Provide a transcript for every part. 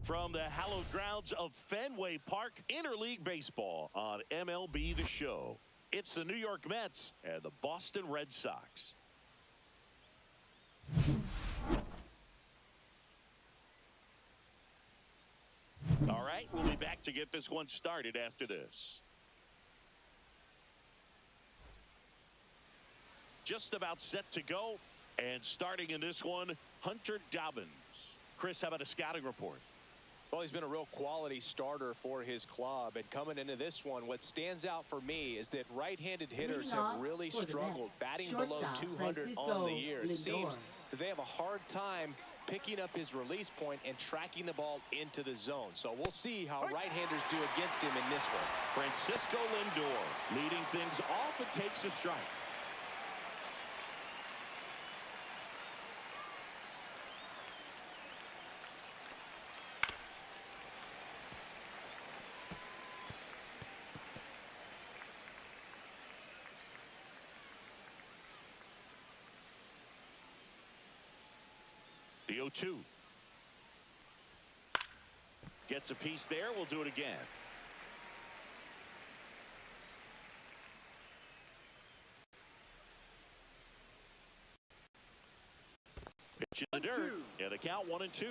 From the hallowed grounds of Fenway Park, interleague baseball on MLB The Show. It's the New York Mets and the Boston Red Sox. All right, we'll be back to get this one started after this. Just about set to go, and starting in this one, Hunter Dobbins. Chris, how about a scouting report? Well, he's been a real quality starter for his club, and coming into this one, what stands out for me is that right-handed hitters have really struggled, batting below 200 on the year. It seems that they have a hard time picking up his release point and tracking the ball into the zone. So we'll see how right-handers do against him in this one. Francisco Lindor leading things off and takes a strike. The 0-2. Gets a piece there. We'll do it again. Pitch in the dirt. And the count 1-2.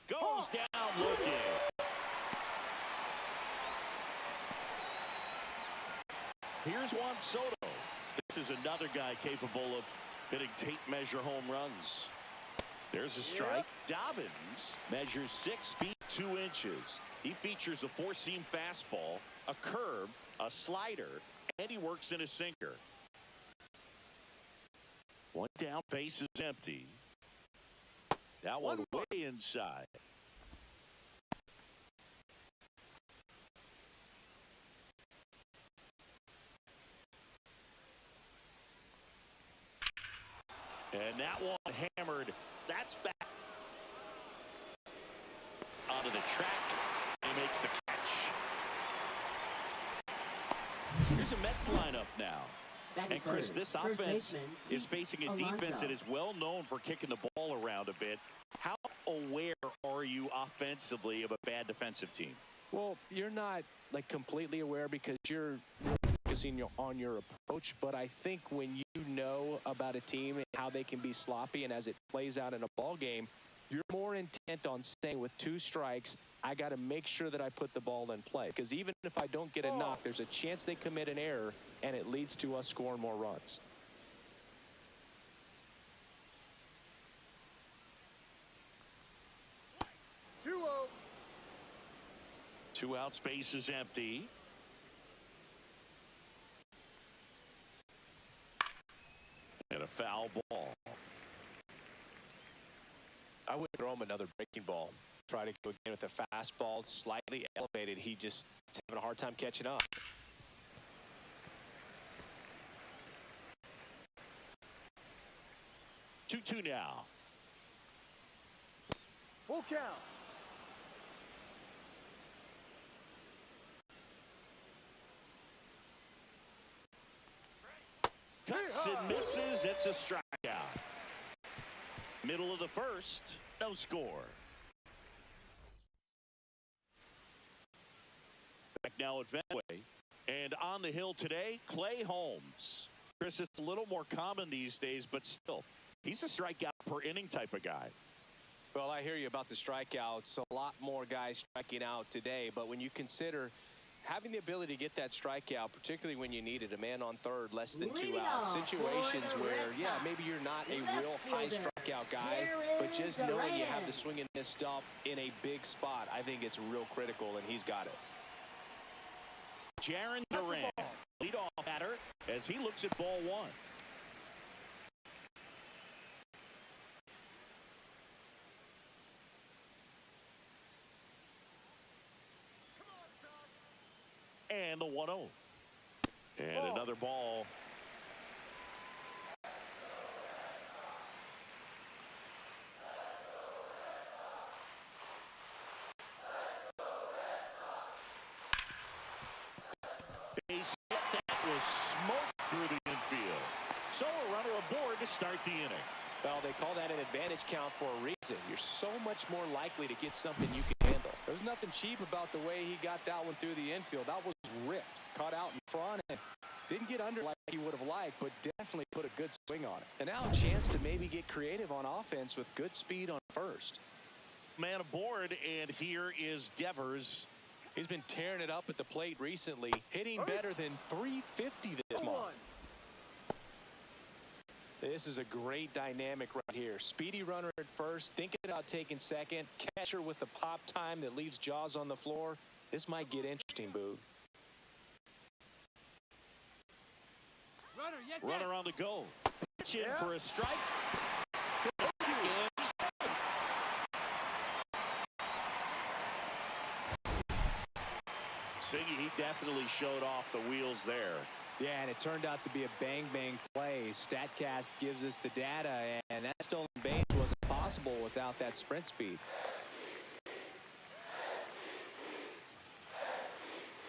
Goes down looking. Here's Juan Soto. This is another guy capable of hitting tape measure home runs. There's a strike. Dobbins measures 6 feet 2 inches. He features a 4-seam fastball, a curve, a slider, and he works in a sinker. One down, base is empty. That one way inside. And that one hammered. That's back onto the track. He makes the catch. Here's a Mets lineup now. And Chris, this offense is facing a defense that is well known for kicking the ball around a bit. How aware are you offensively of a bad defensive team? Well, you're not like completely aware because you're focusing on your approach, but I think when you know about a team and how they can be sloppy, and as it plays out in a ball game, you're more intent on saying with 2 strikes, I got to make sure that I put the ball in play, because even if I don't get a knock, there's a chance they commit an error and it leads to us scoring more runs. Two out, space is empty. And a foul ball. I would throw him another breaking ball. Try to go again with the fastball, slightly elevated. He just is having a hard time catching up. Two now. Full count. Cuts and misses. It's a strikeout. Middle of the first. No score. Back now at Fenway. And on the hill today, Clay Holmes. Chris, it's a little more common these days, but still, he's a strikeout per inning type of guy. Well, I hear you about the strikeouts. A lot more guys striking out today, but when you consider having the ability to get that strikeout, particularly when you need it, a man on third, less than 2 outs, situations where, yeah, maybe you're not a real high strikeout guy, but just knowing you have the swing and miss stuff in a big spot, I think it's real critical, and he's got it. Jarren Duran, leadoff batter, as he looks at ball 1. And the 1-0. And another ball. Base hit that was smoked through the infield. to start the inning. Well, they call that an advantage count for a reason. You're so much more likely to get something you can handle. There's nothing cheap about the way he got that one through the infield. That was ripped, caught out in front, and didn't get under like he would have liked, but definitely put a good swing on it. And now a chance to maybe get creative on offense with good speed on first. Man aboard, and here is Devers. He's been tearing it up at the plate recently, hitting better than .350 this month. This is a great dynamic right here. Speedy runner at first, thinking about taking second. Catcher with the pop time that leaves Jaws on the floor. This might get interesting, Boog. Runner on the go. Pitch in for a strike. Siggy, he definitely showed off the wheels there. Yeah, and it turned out to be a bang-bang play. StatCast gives us the data, and that stolen base wasn't possible without that sprint speed.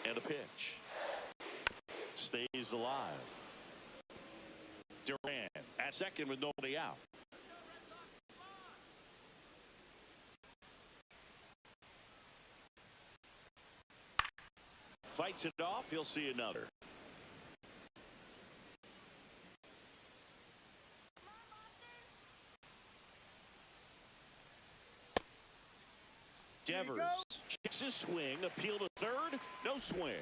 And a pitch. Stays alive. Duran at second with nobody out. Fights it off. He'll see another. Devers kicks his swing. Appeal to third. No swing.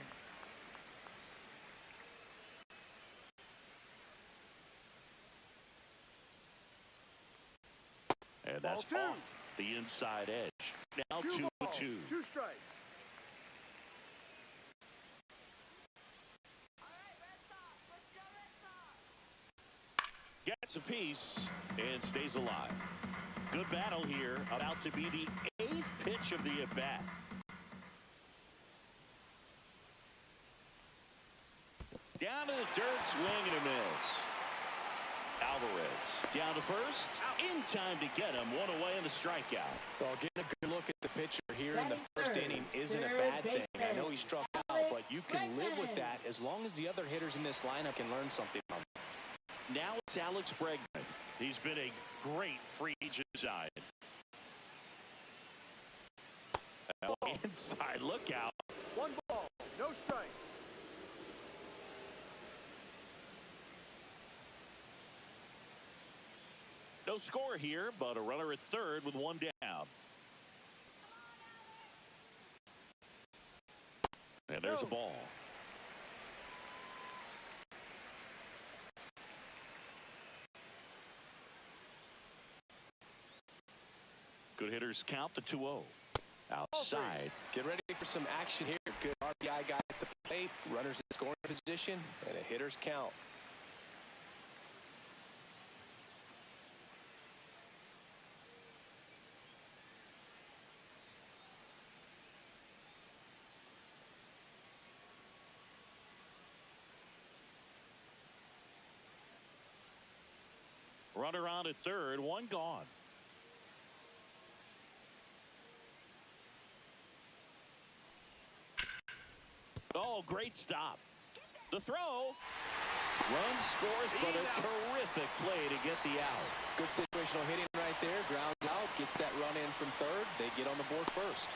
And that's off the inside edge. Now 2-2. 2 strikes. Gets a piece and stays alive. Good battle here. About to be the 8th pitch of the at-bat. Down to the dirt, swing and a miss. Alvarez down to first. In time to get him. One away in the strikeout. Well, getting a good look at the pitcher here in the first inning isn't a bad thing. I know he struck out, but you can live with that as long as the other hitters in this lineup can learn something from him. Now it's Alex Bregman. He's been a great free agent side. Inside, look out. 1 ball, no strike. No score here, but a runner at third with 1 down. And there's a ball. Good hitters count the 2-0. Outside. Get ready for some action here. Good RBI guy at the plate. Runners in scoring position. And a hitter's count. Runner on at third. 1 gone. Oh, great stop. The throw. Run scores, but a terrific play to get the out. Good situational hitting right there. Ground out. Gets that run in from third. They get on the board first.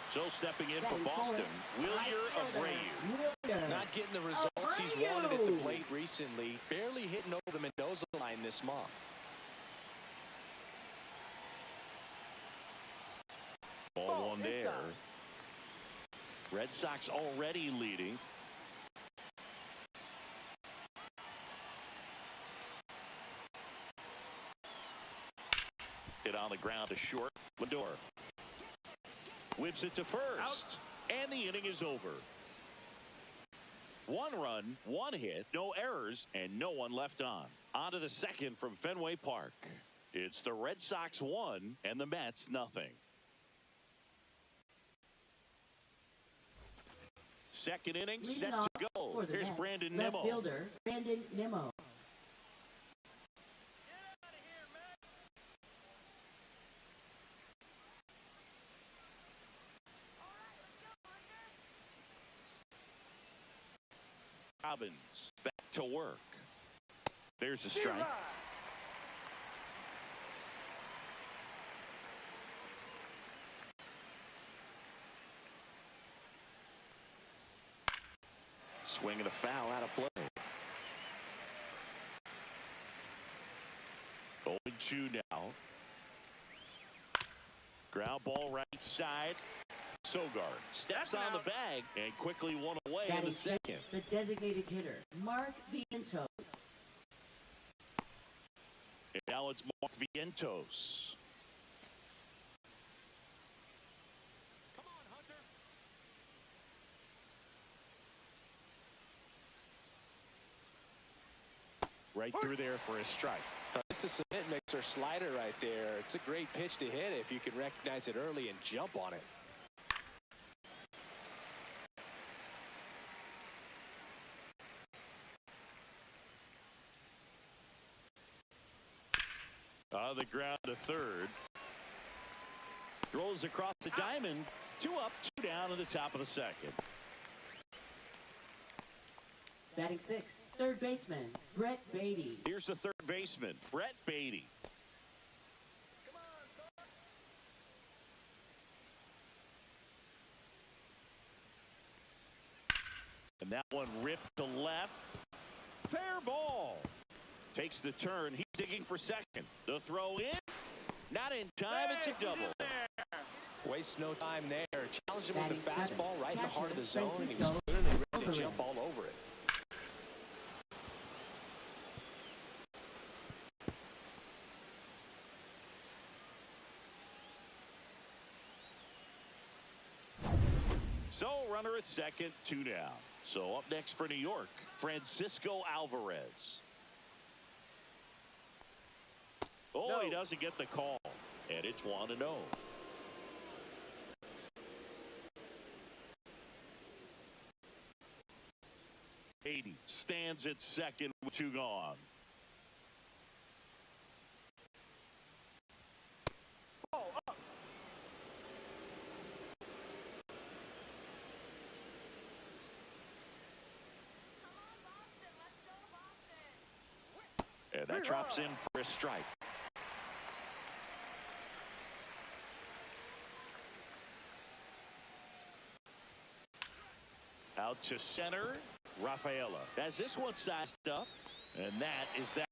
So stepping in for Boston, Wilyer Abreu. Not getting the results he's wanted at the plate recently. Barely hitting over the Mendoza line this month. Ball 1 there. Red Sox already leading. Hit on the ground to short. Lindor whips it to first. And the inning is over. 1 run, 1 hit, no errors, and no one left on. On to the second from Fenway Park. It's the Red Sox 1 and the Mets nothing. Second inning set to go. Here's Brandon Nimmo. Left fielder, Brandon Nimmo. Robbins back to work. There's a strike. Swing and a foul out of play. 0-2 now. Ground ball right side. Sogard steps on the bag and quickly one away in the second. The designated hitter, Mark Vientos. And now it's Mark Vientos. Come on, Hunter. Right through there for a strike. It's a submit mixer slider right there. It's a great pitch to hit if you can recognize it early and jump on it. On the ground to third. Throws across the diamond. 2 up, 2 down in the top of the second. Batting sixth, third baseman, Brett Beatty. Here's the third baseman, Brett Beatty. And that one ripped to left. Fair ball. Takes the turn. He's digging for second. The throw in. Not in time. It's a double. Wastes no time there. Challenged him with the Batting seventh, fastball right in the heart of the zone, and he was Francisco clearly ready to Alvarez. jump all over it. So runner at second, 2 down. So up next for New York, Francisco Alvarez. Oh, No. he doesn't get the call. And it's 1-0. Beatty stands at second with 2 gone. Ball up. And that drops in for a strike. Out to center, Rafaela. As this one sized up, and that is that.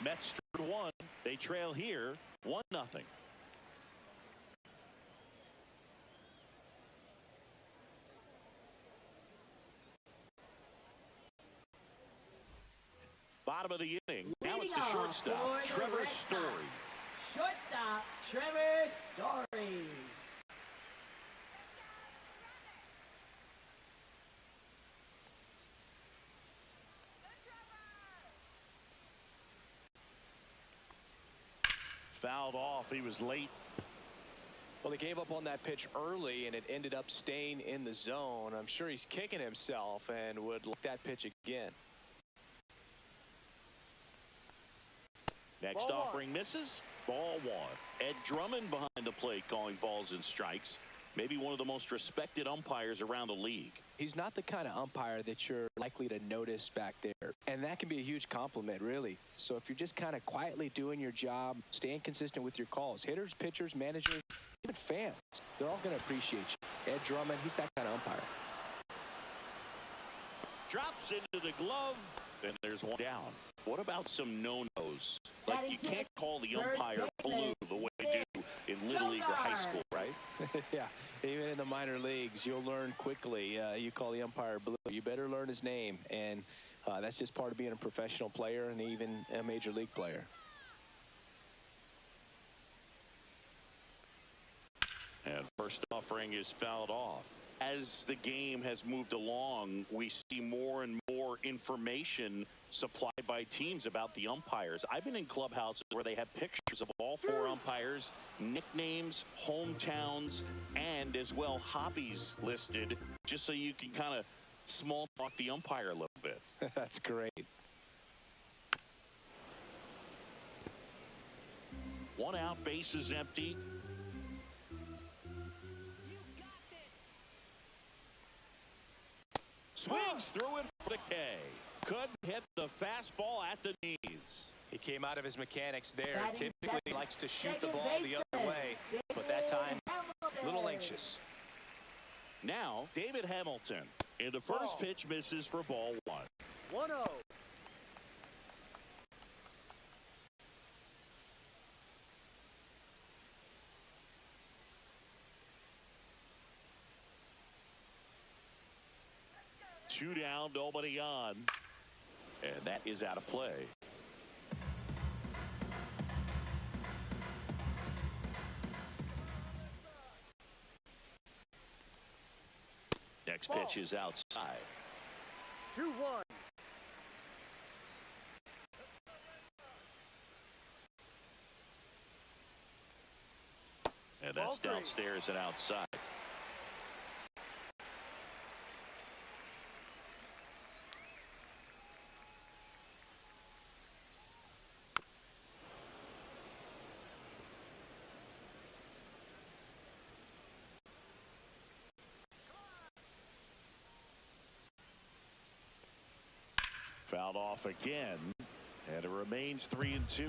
Mets third 1. They trail here 1-0. Bottom of the inning. Now it's the Leading off shortstop, for the Trevor Red Sox. Story. Shortstop, Trevor Story. Fouled off. He was late. Well, he gave up on that pitch early, and it ended up staying in the zone. I'm sure he's kicking himself and would like that pitch again. Next Ball offering misses. Ball 1. Ed Drummond behind the plate calling balls and strikes. Maybe one of the most respected umpires around the league. He's not the kind of umpire that you're likely to notice back there. And that can be a huge compliment, really. So if you're just kind of quietly doing your job, staying consistent with your calls, hitters, pitchers, managers, even fans, they're all going to appreciate you. Ed Drummond, he's that kind of umpire. Drops into the glove, and there's 1 down. What about some no-nos? Like, you can't call the umpire blue the way you do in Little League or high school, right? Yeah, even in the minor leagues, you'll learn quickly. You call the umpire blue, you better learn his name. And that's just part of being a professional player and even a major league player. And first offering is fouled off. As the game has moved along, we see more and more information supplied by teams about the umpires. I've been in clubhouses where they have pictures of all 4 umpires, nicknames, hometowns, and as well hobbies listed, just so you can kind of small talk the umpire a little bit. That's great. 1 out, bases empty. Swings through it for the K. Couldn't hit the fastball at the knees. He came out of his mechanics there. Batting Typically second. likes to shoot the Second ball the other baseman, way, but that time, a little Hamilton. anxious. Now, David Hamilton. And the first pitch misses for ball 1. 1-0. Two down, nobody on. And that is out of play. Next pitch is outside. 2-1. And that's Ball 3. downstairs and outside. Fouled off again, and it remains 3-2.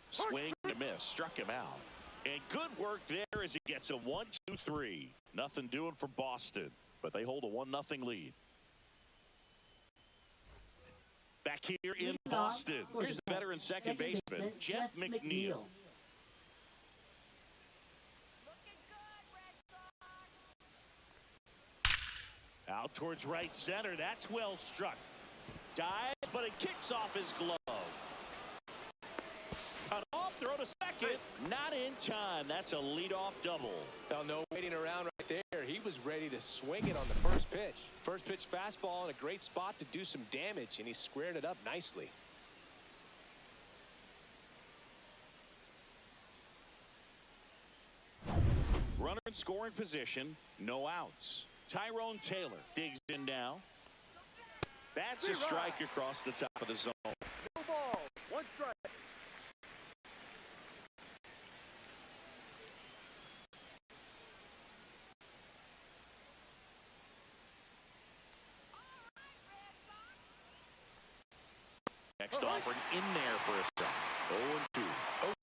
Swing and a miss, struck him out. And good work there as he gets a 1-2-3. Nothing doing for Boston, but they hold a 1-0 lead. Back here in Boston, here's the veteran second baseman, Jeff McNeil. Out towards right center. That's well struck. Dives, but it kicks off his glove. Cut off, throw to second. Not in time. That's a leadoff double. Well, no waiting around right there. He was ready to swing it on the first pitch. First pitch fastball in a great spot to do some damage, and he squared it up nicely. Runner in scoring position. No outs. Tyrone Taylor digs in now. That's a strike across the top of the zone. No ball. 1 strike. Next offering in there for a stop. 0-2.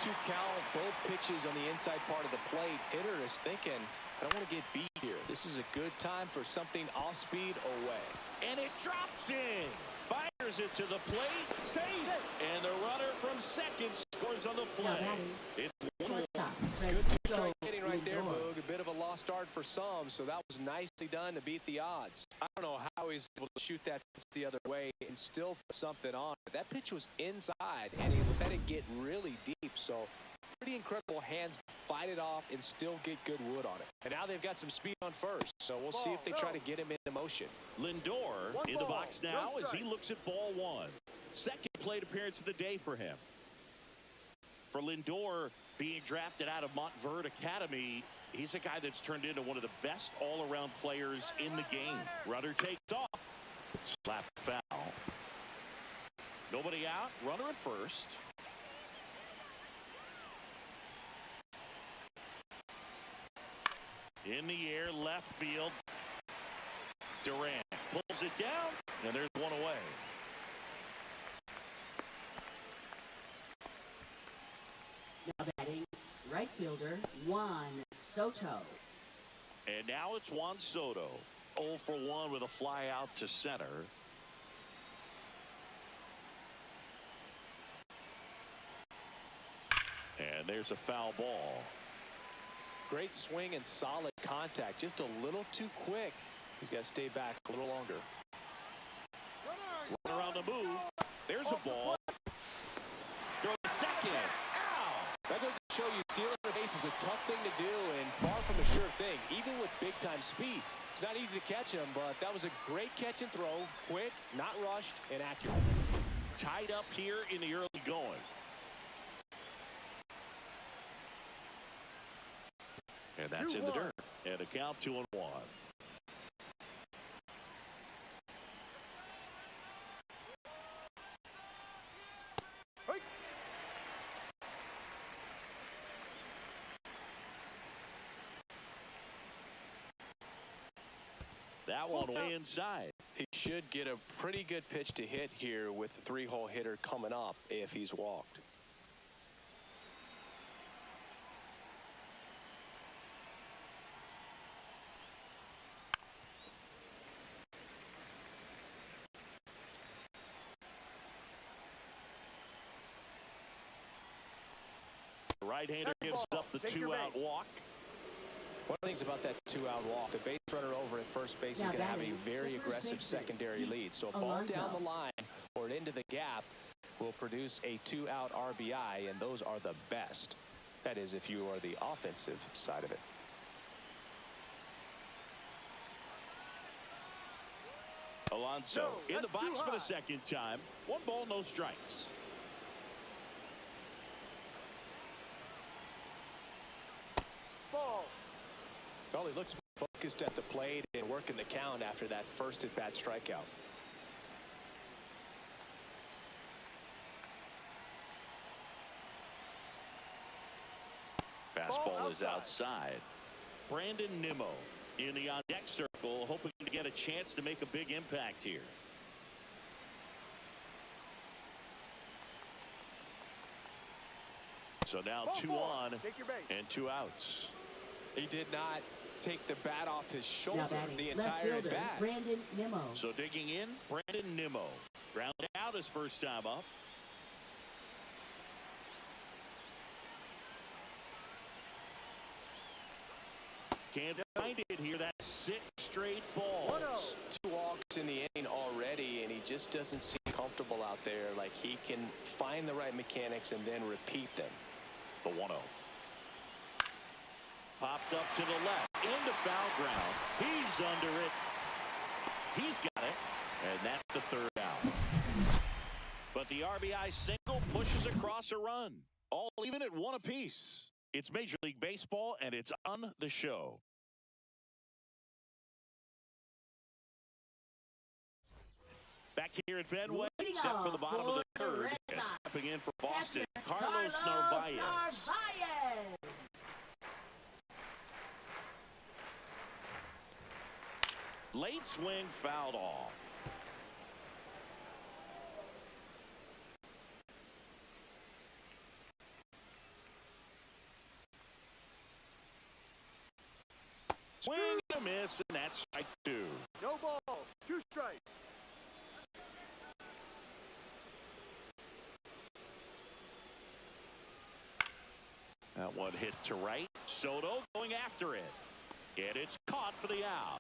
0-2 count, both pitches on the inside part of the plate. Hitter is thinking, I don't want to get beat here. This is a good time for something off speed away. And it drops in. Fires it to the plate. Save it. And the runner from second scores on the Now play. batting, It's 1-1. shortstop, Good two-strike Fred hitting right there, Lindor. Moog. A bit of a lost start for some, so that was nicely done to beat the odds. I don't know how he's able to shoot that pitch the other way and still put something on. That pitch was inside, and he let it get really deep, so pretty incredible hands to fight it off and still get good wood on it. And now they've got some speed on first, so we'll see if they try to get him into motion. Lindor One in the ball, box now no as he strike. looks at ball 1. Second plate appearance of the day for him. For Lindor, being drafted out of Montverde Academy, he's a guy that's turned into one of the best all-around players in the game. Runner takes off. Slap foul. Nobody out. Runner at first. In the air, left field. Durant pulls it down, and there's one away. Now batting, right fielder Juan Soto. And now it's Juan Soto. 0 for 1 with a fly out to center. And there's a foul ball. Great swing and solid contact. Just a little too quick. He's got to stay back a little longer. Runner on the move. There's a ball. Throw to second. Ow! That goes to show you stealing the base is a tough thing to do and far from a sure thing, even with big-time speed. It's not easy to catch him, but that was a great catch and throw. Quick, not rushed, and accurate. Tied up here in the early going. And that's in the 2-1. dirt. And a count 2-1. That one way inside. He should get a pretty good pitch to hit here with the three-hole hitter coming up if he's walked. The right-hander gives up the two-out walk. One of the things about that two-out walk, the base runner over at first base is going to have a very aggressive secondary lead. So a ball down the line or into the gap will produce a two-out RBI, and those are the best. That is, if you are the offensive side of it. Alonso in the box for the second time. 1 ball, no strikes. Ball. Well, he looks focused at the plate and working the count after that first at-bat strikeout. Fastball is outside. Brandon Nimmo in the on-deck circle, hoping to get a chance to make a big impact here. So now 2 on and 2 outs. He did not take the bat off his shoulder the left entire fielder, at-bat. Brandon Nimmo. So digging in, Brandon Nimmo. Grounded out his first time up. Can't find it here. That's 6 straight balls. 2 walks in the inning already, and he just doesn't seem comfortable out there. Like he can find the right mechanics and then repeat them. The 1-0. Popped up to the left. Into foul ground. He's under it. He's got it. And that's the 3rd out. But the RBI single pushes across a run. All even at 1 apiece. It's Major League Baseball, and it's on the show. Back here at Fenway, set for the bottom of the 3rd. And stepping in for Boston, Carlos Narvaez. Late swing fouled off. Swing and a miss, and that's strike 2. No ball. 2 strikes. That one hit to right. Soto going after it. And it's caught for the out.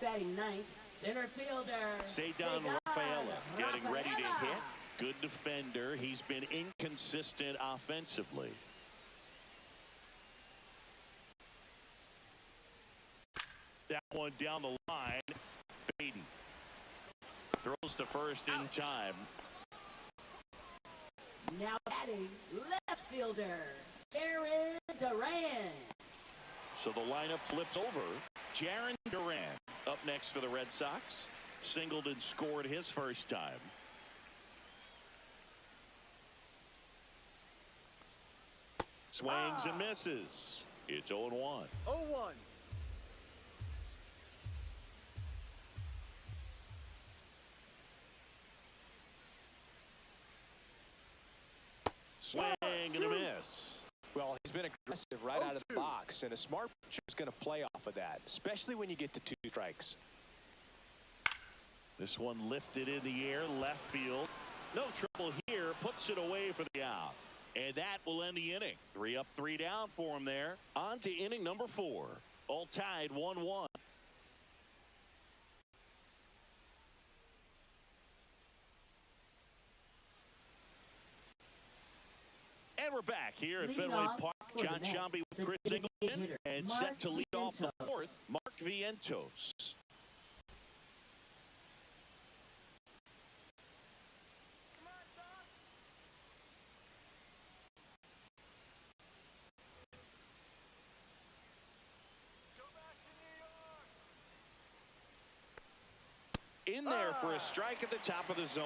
Batting 9th, center fielder. Cedar Rafaela getting ready to hit. Good defender. He's been inconsistent offensively. That one down the line. Beatty throws to first in time. Now batting left fielder, Jaron Duran. So the lineup flips over. Jaron Duran up next for the Red Sox. Singled and scored his first time. Swings and misses. It's 0-1. 0-1. Swing and a miss. Well, he's been aggressive right out of the box, and a smart pitcher is going to play off of that, especially when you get to 2 strikes. This one lifted in the air, left field. No trouble here, puts it away for the out. And that will end the inning. 3 up, 3 down for him there. On to inning number 4. All tied 1-1. And we're back here at Fenway Park. John Shambi with Chris Singleton. And set to lead off the 4th, Mark Vientos. In there for a strike at the top of the zone.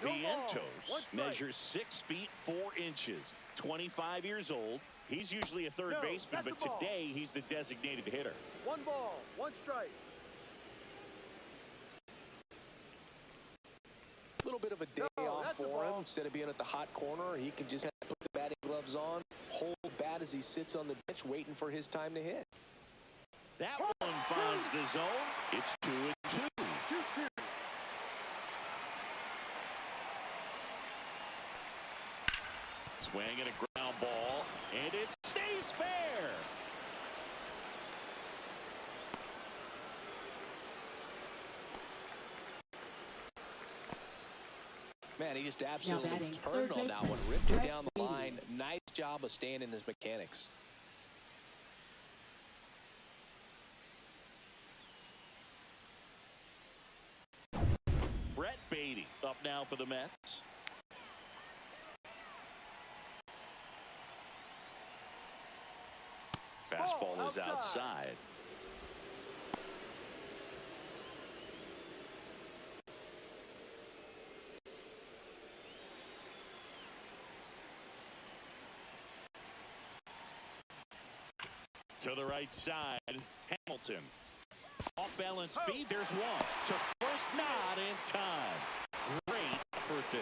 Vientos measures 6 feet 4 inches. 25 years old. He's usually a third baseman, but today he's the designated hitter. 1 ball, 1 strike. A little bit of a day off for him. Instead of being at the hot corner, he can just put the batting gloves on, hold bat as he sits on the bench waiting for his time to hit. That one finds the zone. It's 2-2. Swing and a ground ball, and it stays fair. Man, he just absolutely turned on that one, ripped it down the line. Nice job of staying in his mechanics. Brett Beatty up now for the Mets. Fastball is outside. To the right side, Hamilton. Off balance feed, there's one. To first, not in time. Great effort there.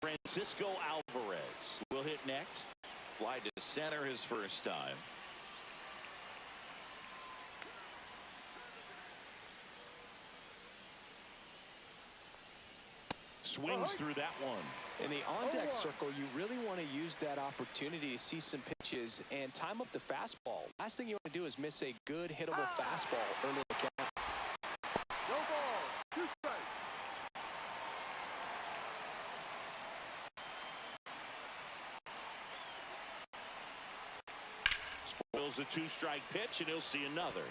Francisco Alvarez will hit next. Fly to center his first time. Swings through that one. In the on-deck circle, you really want to use that opportunity to see some pitches and time up the fastball. Last thing you want to do is miss a good hittable fastball early in the count. No ball, 2 strikes. Spoils a 2-strike pitch, and he'll see another.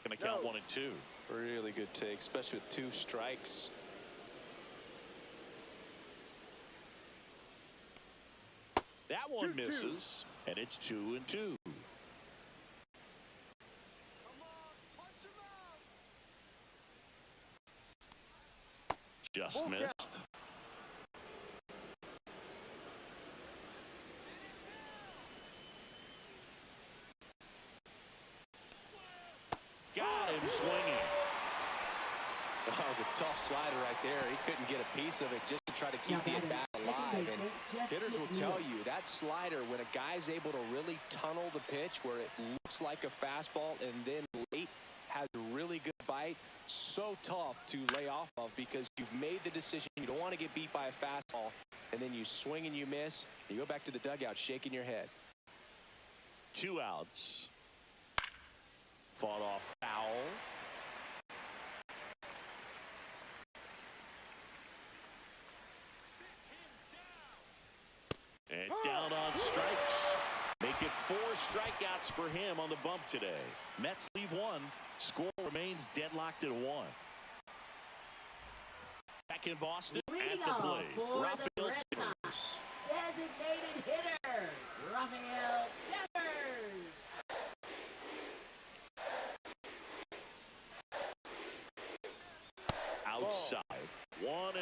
Going to count 1 and 2. Really good take, especially with 2 strikes. That one misses, and it's 2 and 2. Just missed. Got him swinging. That was a tough slider right there. He couldn't get a piece of it just to try to keep the at-bat alive. And hitters will tell you that slider, when a guy's able to really tunnel the pitch where it looks like a fastball and then late has a really good bite, so tough to lay off of because you've made the decision. You don't want to get beat by a fastball, and then you swing and you miss. You go back to the dugout shaking your head. 2 outs. Fought off foul. And down on strikes. Make it 4 strikeouts for him on the bump today. Mets leave 1. Score remains deadlocked at 1. Back in Boston at the plate. Rafael Devers. Designated hitter, Rafael Devers. Outside. 1-0.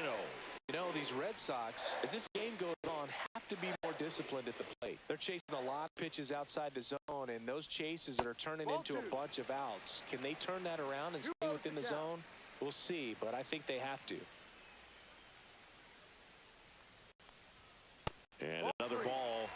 You know, these Red Sox, as this game goes on, have to be more disciplined at the plate. They're chasing a lot of pitches outside the zone, and those chases that are turning into a bunch of outs, can they turn that around and stay within the zone? We'll see, but I think they have to. And another ball.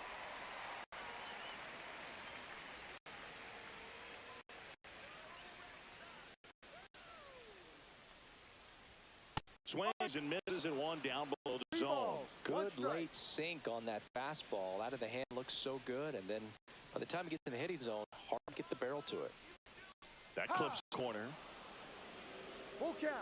Swings and misses at 1 down below the zone. Good late sink on that fastball. Out of the hand looks so good, and then by the time it gets in the hitting zone, hard to get the barrel to it. That clips the corner. Full count.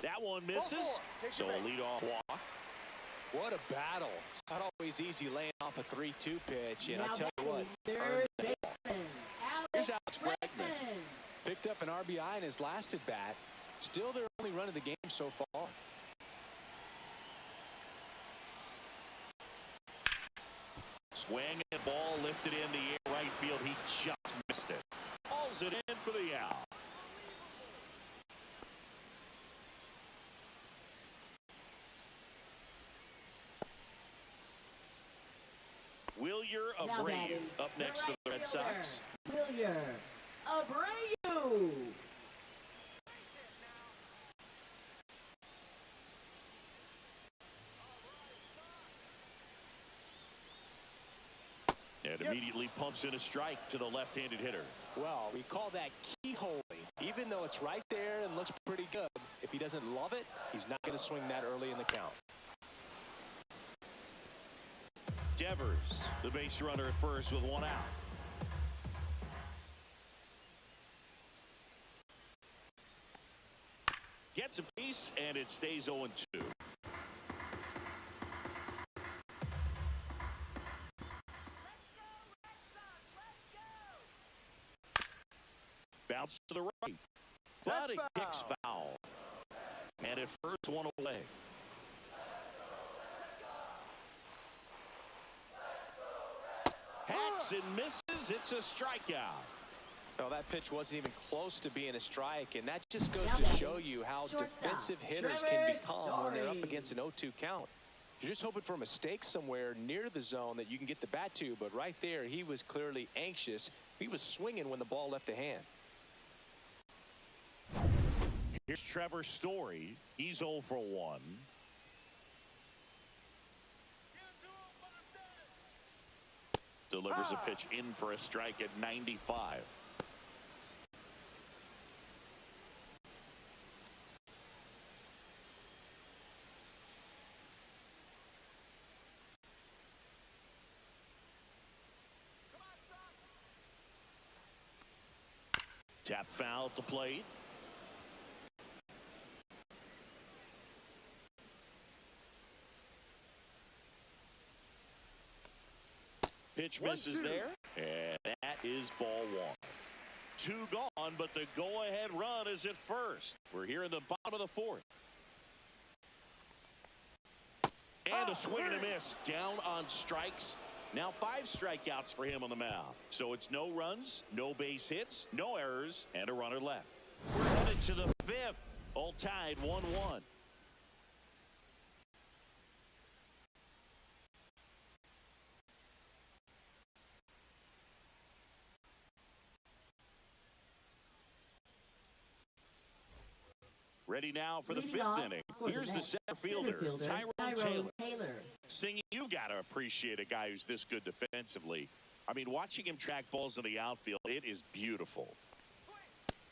That one misses, so a leadoff walk. What a battle. It's not always easy laying off a 3-2 pitch, and I tell you what. Third baseman, Here's Alex Bregman. Picked up an RBI in his last at bat. Still their only run of the game so far. Swing and ball lifted in the air right field. He just missed it. Balls it in for the out. Now Abreu up next for the Red Sox. Abreu. And immediately pumps in a strike to the left-handed hitter. Well, we call that keyholing. Even though it's right there and looks pretty good, if he doesn't love it, he's not going to swing that early in the count. Devers, the base runner at first with one out. Gets a piece, and it stays 0-2. Bounce to the right. But it kicks foul. And at first, one away. Hacks and misses. It's a strikeout. No, that pitch wasn't even close to being a strike, and that just goes to show you how defensive hitters can become when they're up against an 0-2 count. You're just hoping for a mistake somewhere near the zone that you can get the bat to, but right there, he was clearly anxious. He was swinging when the ball left the hand. Here's Trevor Story. He's 0 for 1. Delivers a pitch in for a strike at 95. Tap foul at the plate. Pitch misses there, and that is ball one. 2 gone, but the go-ahead run is at first. We're here in the bottom of the 4th. And a swing and a miss. Down on strikes. Now 5 strikeouts for him on the mound. So it's no runs, no base hits, no errors, and a runner left. We're headed to the 5th. All tied 1-1. Ready now for the 5th inning. Here's the center fielder, Tyrone Taylor. Singing, you got to appreciate a guy who's this good defensively. I mean, watching him track balls in the outfield, it is beautiful.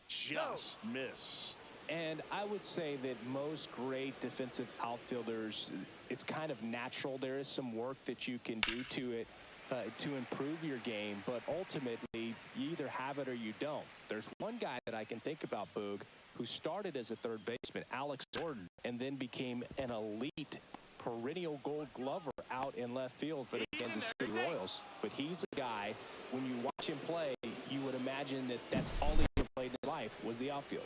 Just missed. And I would say that most great defensive outfielders, it's kind of natural. There is some work that you can do to it to improve your game, but ultimately, you either have it or you don't. There's one guy that I can think about, Boog, who started as a third baseman, Alex Gordon, and then became an elite perennial gold glover out in left field for the Kansas City Royals. But he's a guy, when you watch him play, you would imagine that that's all he ever played in his life was the outfield.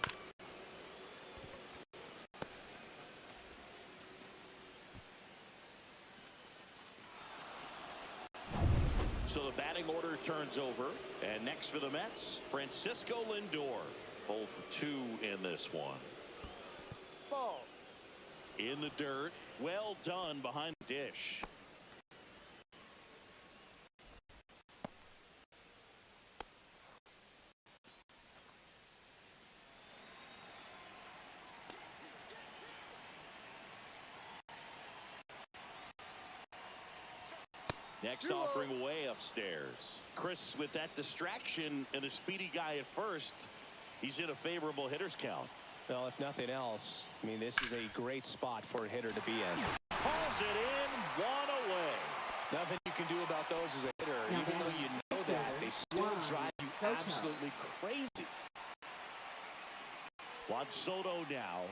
So the batting order turns over, and next for the Mets, Francisco Lindor. 0 for 2 in this one. Ball. In the dirt. Well done behind the dish. Next offering way upstairs. Chris, with that distraction and a speedy guy at first, he's in a favorable hitter's count. Well, if nothing else, I mean, this is a great spot for a hitter to be in. Pulls it in, 1 away. Nothing you can do about those as a hitter. Even though you know that, they still drive you absolutely crazy. Juan Soto now.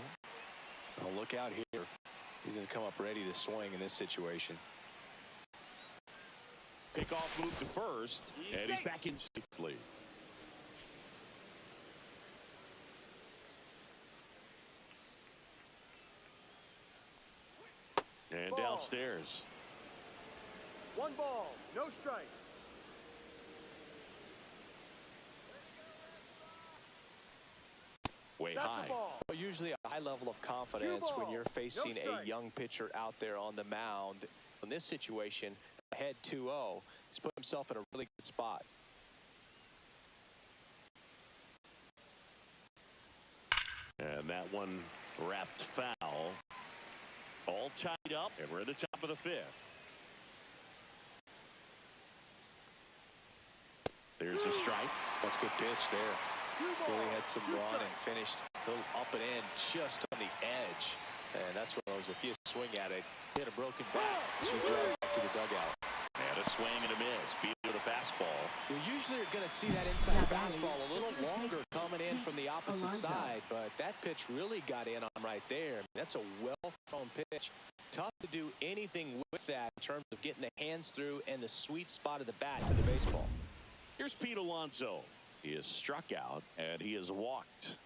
Oh, look out here. He's going to come up ready to swing in this situation. Pickoff move to first, and he's back in safely. And downstairs. 1 ball, no strikes. Way That's high. a ball. Well, usually a high level of confidence when you're facing No a young pitcher out there on the mound. In this situation, ahead 2-0, he's put himself in a really good spot. And that one wrapped foul. All tied up, and we're at the top of the 5th. There's a strike. That's a good pitch there. Really had some run and finished a little up and in just on the edge. And that's one of those, if you swing at it, hit a broken bat, you drive back to the dugout. And a swing and a miss. Beat with a fastball. You usually are going to see that inside fastball a little longer coming in from the opposite side, but that pitch really got in on right there. That's a well-thrown pitch. Tough to do anything with that in terms of getting the hands through and the sweet spot of the bat to the baseball. Here's Pete Alonso. He is struck out, and he is walked.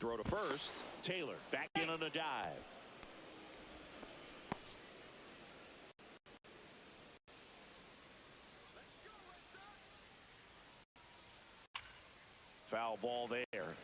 Throw to first. Taylor back in on a dive. Foul ball there.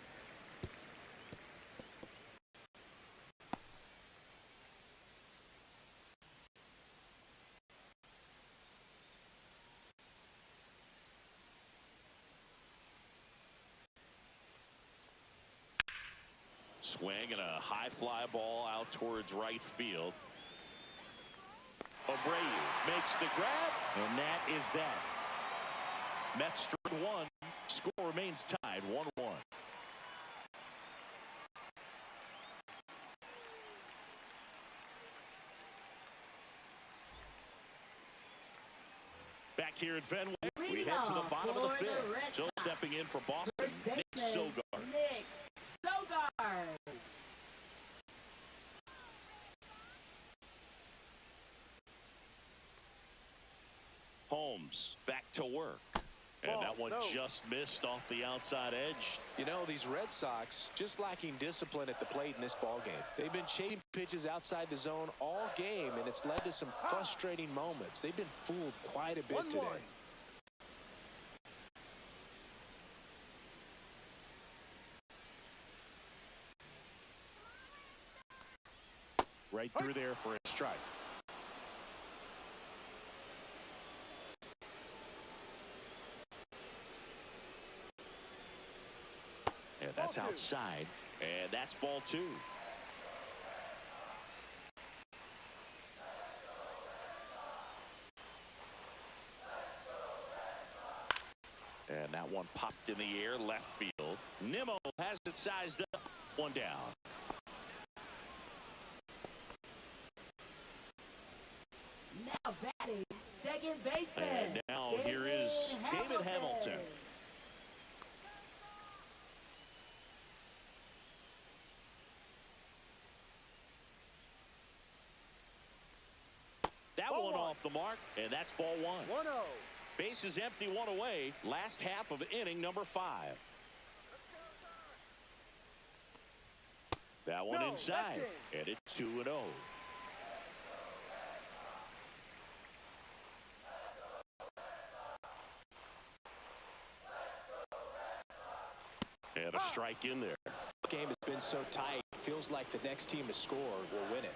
Swing and a high fly ball out towards right field. Abreu makes the grab, and that is that. Mets strike 1. Score remains tied 1-1. Back here at Fenway, we head to the bottom of the 5th. So stepping in for Boston, Nick Sogard. Nick Sogard. Holmes back to work. And that one just missed off the outside edge. You know, these Red Sox just lacking discipline at the plate in this ballgame. They've been chasing pitches outside the zone all game, and it's led to some frustrating moments. They've been fooled quite a bit today. Right through there for a strike. And that's outside. And that's ball 2. And that one popped in the air, left field. Nimmo has it sized up. 1 down. Now batting, second baseman. And now here is David Hamilton. That one off the mark, and that's ball 1. 1-0. Bases empty, 1 away. Last half of inning number 5. That one inside, and it's 2-0. And a strike in there. The game has been so tight. It feels like the next team to score will win it.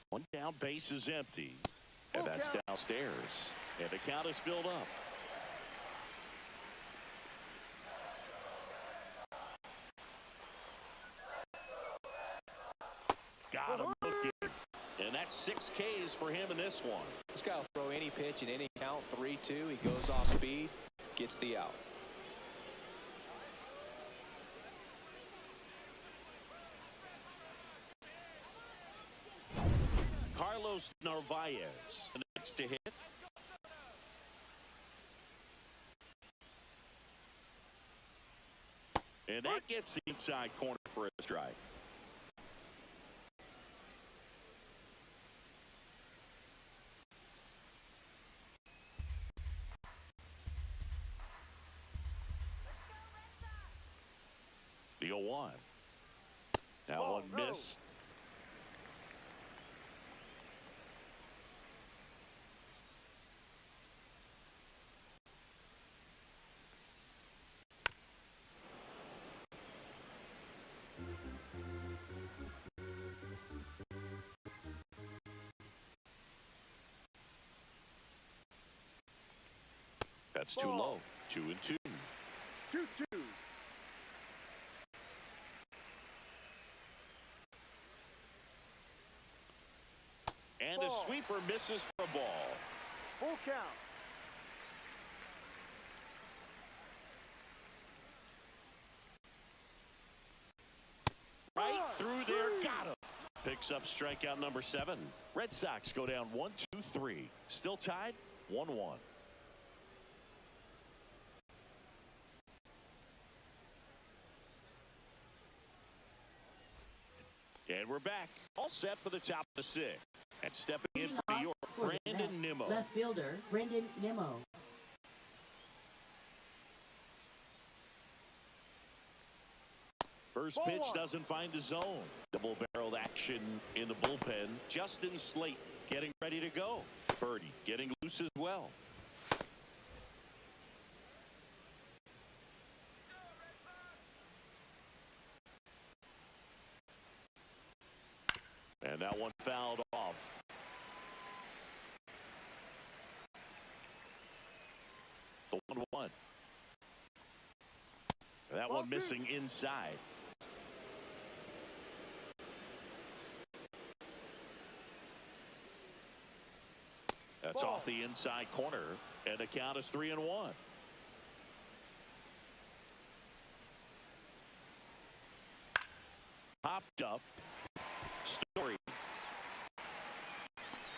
One down, base is empty. And that's downstairs. And the count is filled up. Got him looking. And that's 6 Ks for him in this one. This guy will throw any pitch in any count. 3-2. He goes off speed, gets the out. Carlos Narvaez next to hit. And that gets the inside corner for a strike. 1. That one missed. That's too low. 2-2. 2-2. And the sweeper misses for a ball. Full count. Right through there, got him. Picks up strikeout number 7. Red Sox go down 1-2-3. Still tied 1-1. And we're back. All set for the top of the 6th. And stepping in for New York, Brandon Nimmo. Left fielder, Brandon Nimmo. First pitch doesn't find the zone. Double-barreled action in the bullpen. Justin Slate getting ready to go. Birdie getting loose as well. And that one fouled off. The 1-1. That one missing inside. That's off the inside corner, and the count is 3-1. Popped up. Story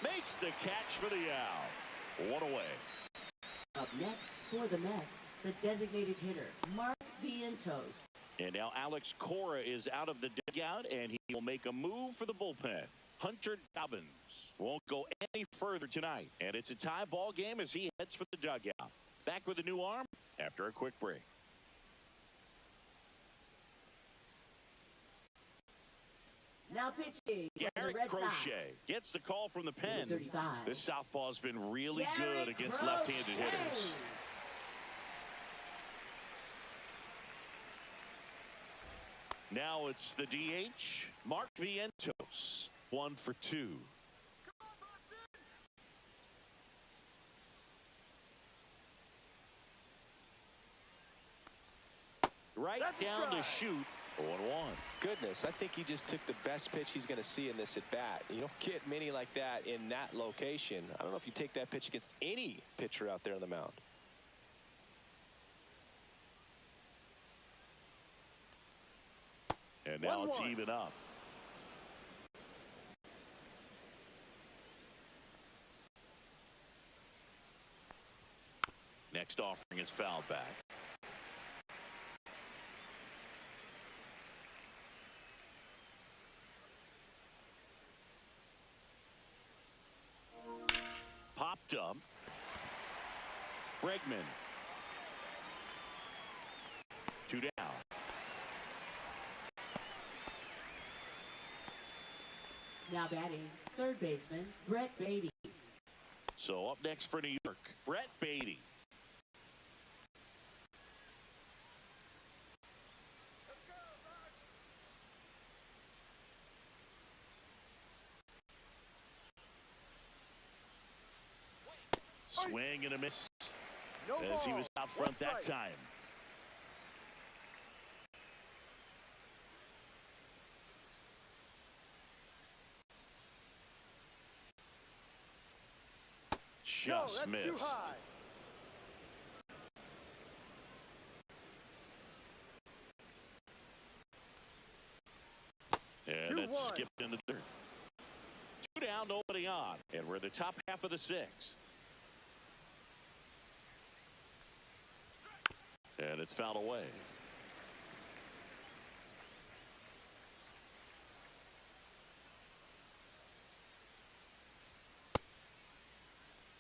makes the catch for the out. One away. Up next for the Mets, the designated hitter, Mark Vientos. And now Alex Cora is out of the dugout, and he will make a move for the bullpen. Hunter Dobbins won't go any further tonight, and it's a tie ball game as he heads for the dugout. Back with a new arm after a quick break. Now pitching for the Garrett Red Sox. Crochet gets the call from the pen. 35. This southpaw's been really Garrett good against Crochet. left-handed hitters. Now it's the DH, Mark Vientos, 1 for 2. Right down to shoot. 0-1. Goodness, I think he just took the best pitch he's going to see in this at bat. You don't get many like that in that location. I don't know if you take that pitch against any pitcher out there on the mound. And now 1-1. it's even up. Next offering is fouled back. Popped up. Bregman. 2 down. Now batting, third baseman, Brett Beatty. So up next for New York, Brett Beatty. Swing and a miss as he was out front that time. Just missed. And it's skipped in the dirt. 2 down, nobody on. And we're in the top half of the 6th. And it's fouled away.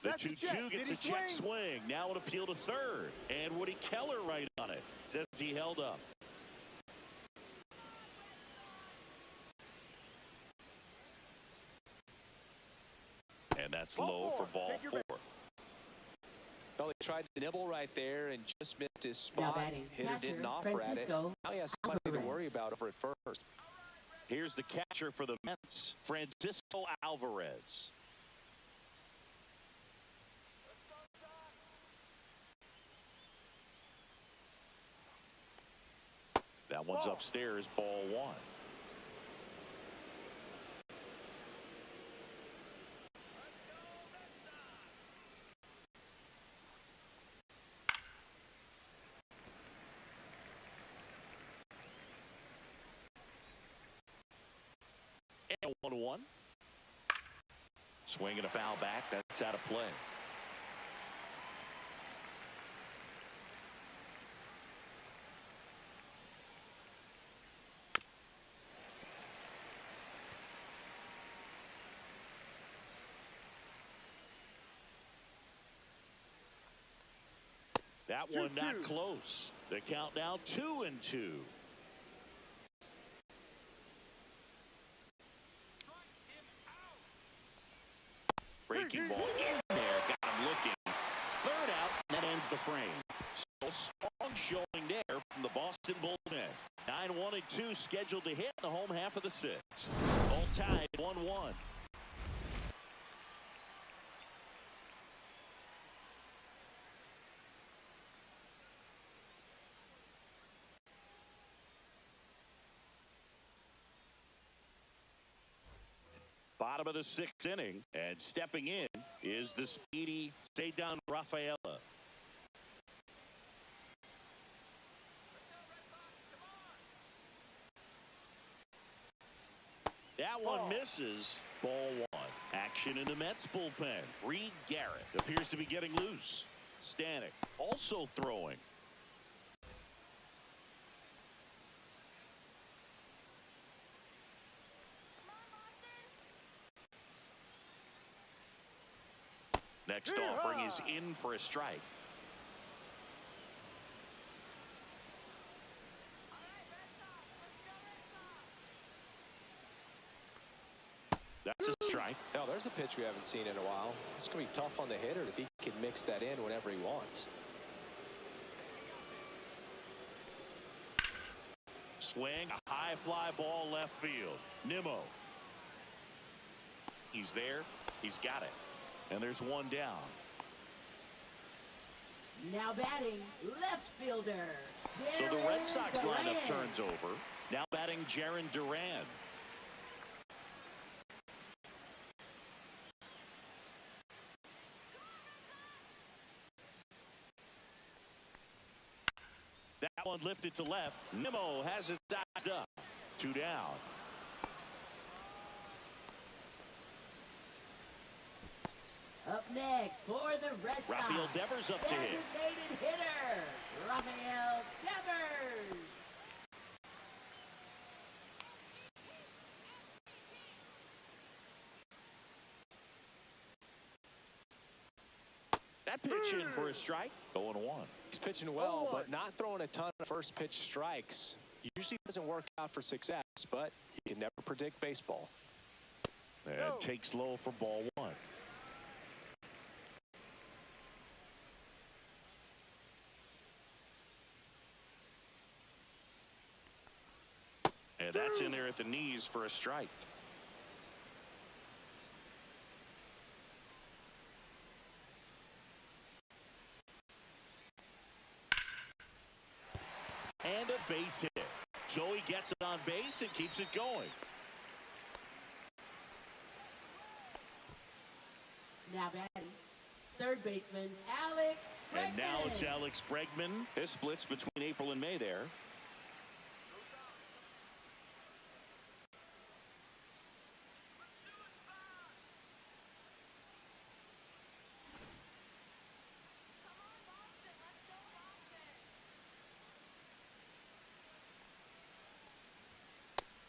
The 2-2 gets a check swing. Now an appeal to third. And Woody Keller right on it. Says he held up. That's low for ball 4. Well, he tried to nibble right there and just missed his Now spot. batting, Hitter didn't catcher, offer at it. Francisco Now he has somebody to Alvarez. worry about over at first. Here's the catcher for the Mets, Francisco Alvarez. That one's upstairs, ball 1. And 1-1. Swing and a foul back. That's out of play. That one not close. The count now 2-2. Breaking ball in there. Got him looking. Third out. That ends the frame. So strong showing there from the Boston Bullpen. 9-1 and 2 scheduled to hit in the home half of the 6th. All tied 1-1. Bottom of the 6th inning, and stepping in is the speedy Cedar Rafaela. That one misses. Ball 1. Action in the Mets bullpen. Reed Garrett appears to be getting loose. Stanek also throwing. Next offering is in for a strike. That's a strike. Now, there's a pitch we haven't seen in a while. It's going to be tough on the hitter if he can mix that in whenever he wants. Swing, a high fly ball left field. Nimmo. He's there. He's got it. And there's one down. Now batting, left fielder. So the Red Sox Duran. lineup turns over. Now batting Jarren Duran. That one lifted to left. Nimmo has it sized up. 2 down. Up next for the Red Sox. Rafael Devers up to hit. Designated hitter, Rafael Devers. That pitch in for a strike. 0-1. He's pitching well, but not throwing a ton of first pitch strikes. Usually doesn't work out for success, but you can never predict baseball. And takes low for ball 1. And that's in there at the knees for a strike. And a base hit. Joey gets it on base and keeps it going. Now batting, third baseman Alex Bregman. And now it's Alex Bregman. This splits between April and May there.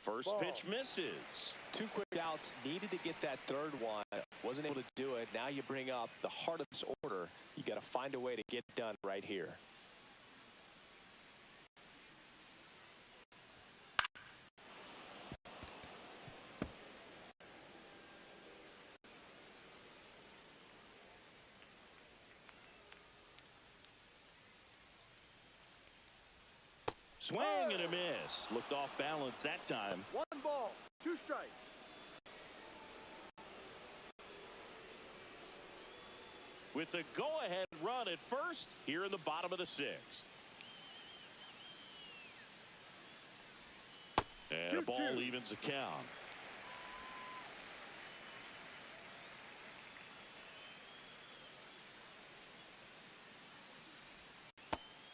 First pitch misses. 2 quick outs, needed to get that third one. Wasn't able to do it. Now you bring up the heart of this order. You got to find a way to get it done right here. Swing and a miss. Looked off balance that time. 1 ball, 2 strikes. With the go-ahead run at first here in the bottom of the 6th. And a ball evens the count.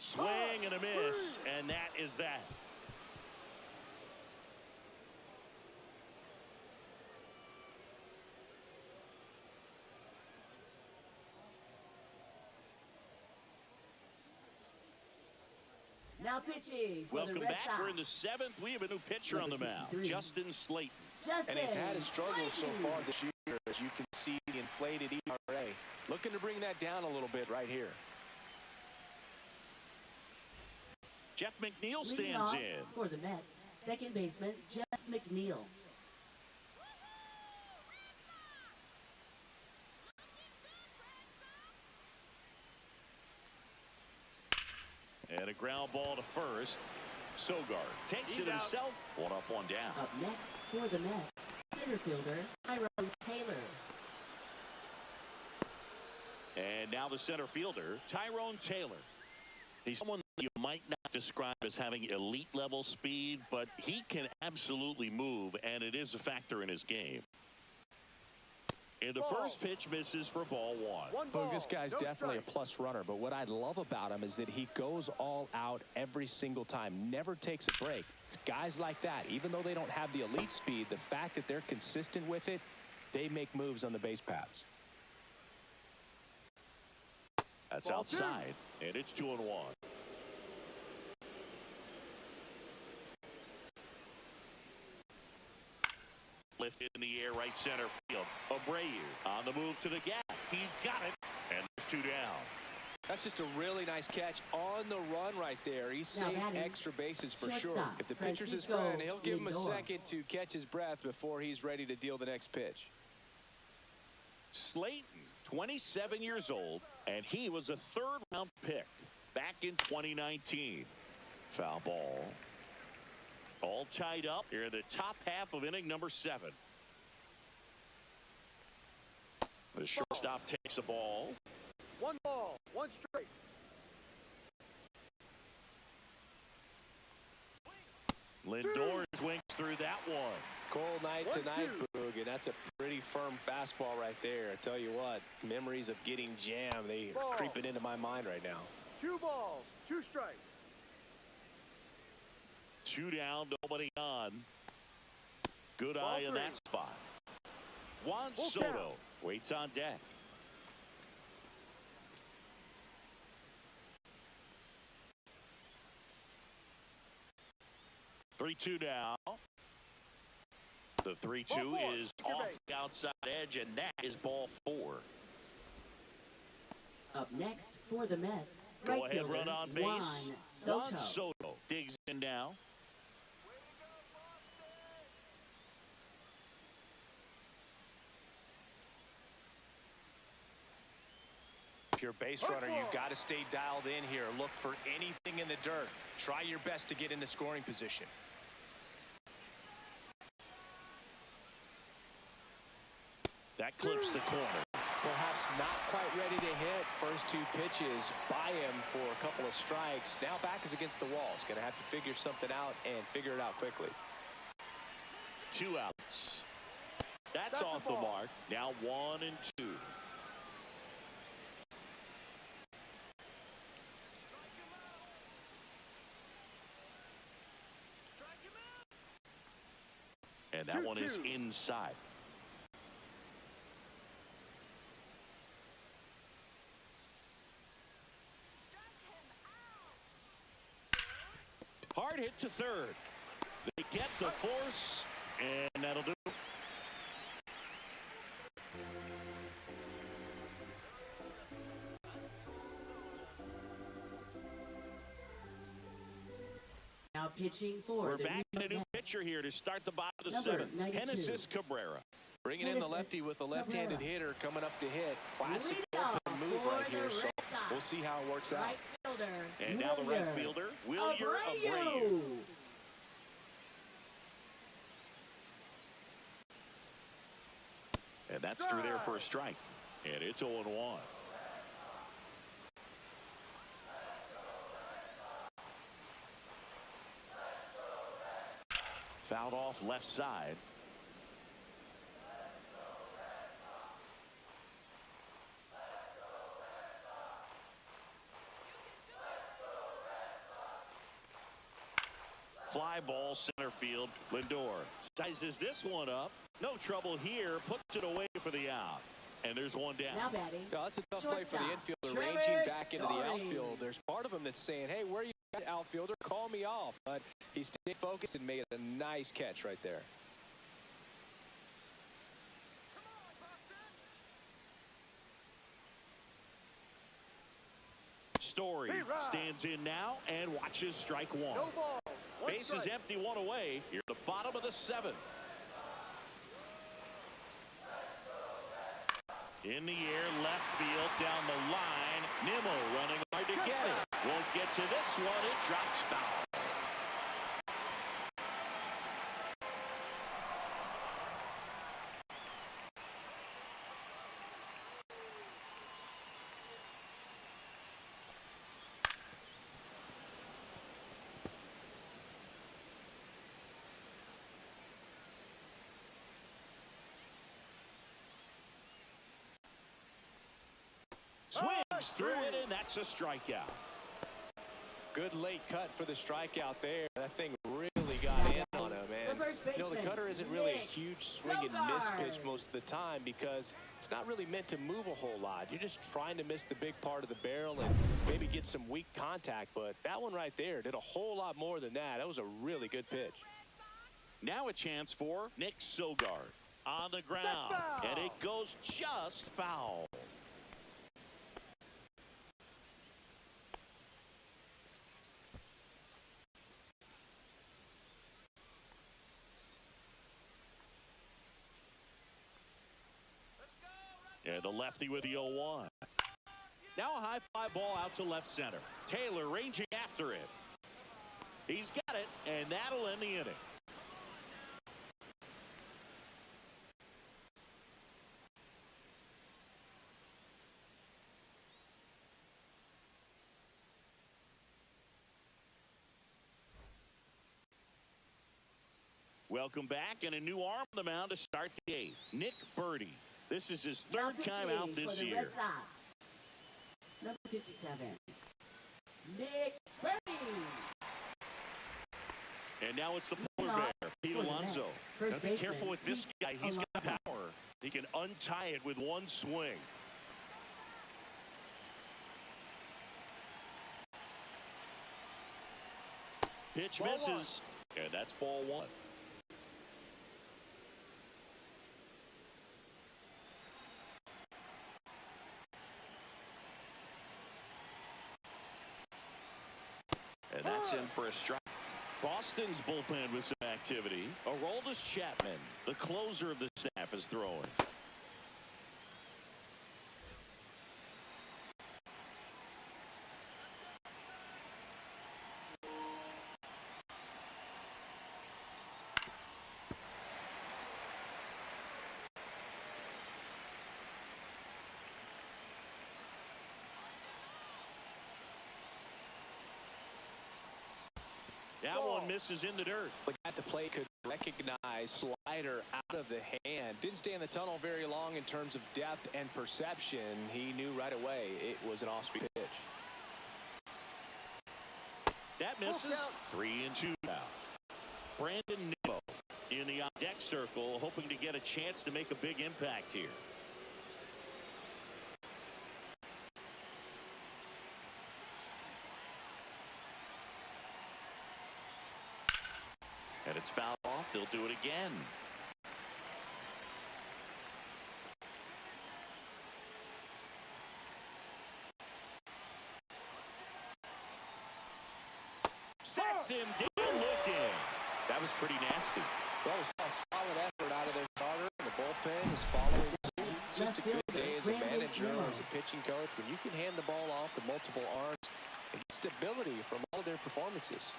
Swing and a miss, and that is that. Now pitching for Welcome the Red back. Sox. We're in the 7th. We have a new pitcher on the mound, 63. Justin Slayton. And he's had his struggles so far this year. As you can see, the inflated ERA. Looking to bring that down a little bit right here. Jeff McNeil Leading stands off in. for the Mets, second baseman Jeff McNeil. And a ground ball to first. Sogard takes it himself. 1 up, 1 down. Up next for the Mets, center fielder Tyrone Taylor. And now the center fielder, Tyrone Taylor. He's someone that you might not describe as having elite level speed, but he can absolutely move, and it is a factor in his game. And the first pitch misses for ball 1. Oh, this guy's definitely a plus runner, but what I love about him is that he goes all out every single time, never takes a break. It's guys like that, even though they don't have the elite speed, the fact that they're consistent with it, they make moves on the base paths. That's outside, and it's 2-1. Lifted in the air, right center field. Abreu on the move to the gap. He's got it, and there's 2 down. That's just a really nice catch on the run right there. He's saved extra bases for sure. If the pitcher's his friend, he'll give him a second to catch his breath before he's ready to deal the next pitch. Slayton, 27 years old, and he was a 3rd-round pick back in 2019. Foul ball. All tied up here in the top half of inning number 7. The shortstop takes the ball. 1 ball, 1 strike. Lindor swings through that one. Cold night tonight, Boog, and that's a pretty firm fastball right there. I tell you what, memories of getting jammed, they are creeping into my mind right now. 2 balls, 2 strikes. 2 down, nobody on. Good eye in that spot. Juan Soto waits on deck. Three-2 now. The 3-2 is off the outside edge, and that is ball 4. Up next for the Mets, Go ahead, run on base. Juan Soto digs in now. If you're a base runner, you've got to stay dialed in here. Look for anything in the dirt. Try your best to get into scoring position. That clips the corner. Perhaps not quite ready to hit. First 2 pitches by him for a couple of strikes. Now back is against the wall. He's going to have to figure something out and figure it out quickly. 2 outs. That's off the mark. Now 1 and 2. And that one is inside. Hard hit to third. They get the force, and that'll do it. Now pitching for We're back in a new pitcher here to start the bottom of the 7th. Genesis Cabrera. Bringing in the lefty with a left-handed hitter coming up to hit. Classic open move right here, so we'll see how it works out. And now the right fielder, Wilyer Abreu. And that's through there for a strike. And it's 0-1. Fouled off left side. Fly ball center field. Lindor sizes this one up. No trouble here. Puts it away for the out. And there's one down. Now batting. Yeah, that's a tough play for the infielder, ranging back into the outfield. There's part of him that's saying, hey, where are you at, outfielder? Call me off. But he stayed focused and made a nice catch right there. Story stands in now and watches strike one. No ball. One Base is strike. empty, one away. Here at the bottom of the seventh. In the air, left field, down the line. Nimmo running hard to get it. Won't get to this one. It drops foul. Swings through it, and that's a strikeout. Good late cut for the strikeout there. That thing really got in on him, man. You know, the cutter isn't really a huge swing and miss pitch most of the time because it's not really meant to move a whole lot. You're just trying to miss the big part of the barrel and maybe get some weak contact. But that one right there did a whole lot more than that. That was a really good pitch. Now a chance for Nick Sogard on the ground, and it goes just foul. And the lefty with the 0-1. Now a high fly ball out to left center. Taylor ranging after it. He's got it, and that'll end the inning. Welcome back, and a new arm on the mound to start the eighth. Nick Birdie. This is his third time out this year. Red Sox. Number 57. Nick Birdie. And now it's the polar bear, Pete Alonso. Now be careful with this guy. He's got power. He can untie it with one swing. Pitch misses, and that's ball one. And that's in for a strike. Boston's bullpen with some activity. Aroldis Chapman, the closer of the staff, is throwing. That one misses in the dirt. But at the plate could recognize slider out of the hand. Didn't stay in the tunnel very long in terms of depth and perception. He knew right away it was an off-speed pitch. That misses. 3-2 now. Brandon Nimmo in the on-deck circle, hoping to get a chance to make a big impact here. And it's fouled off. They'll do it again. Sets him down looking. That was pretty nasty. Well, we saw a solid effort out of their starter. The bullpen is following suit. Just a good day as a manager or as a pitching coach when you can hand the ball off to multiple arms and stability from all their performances.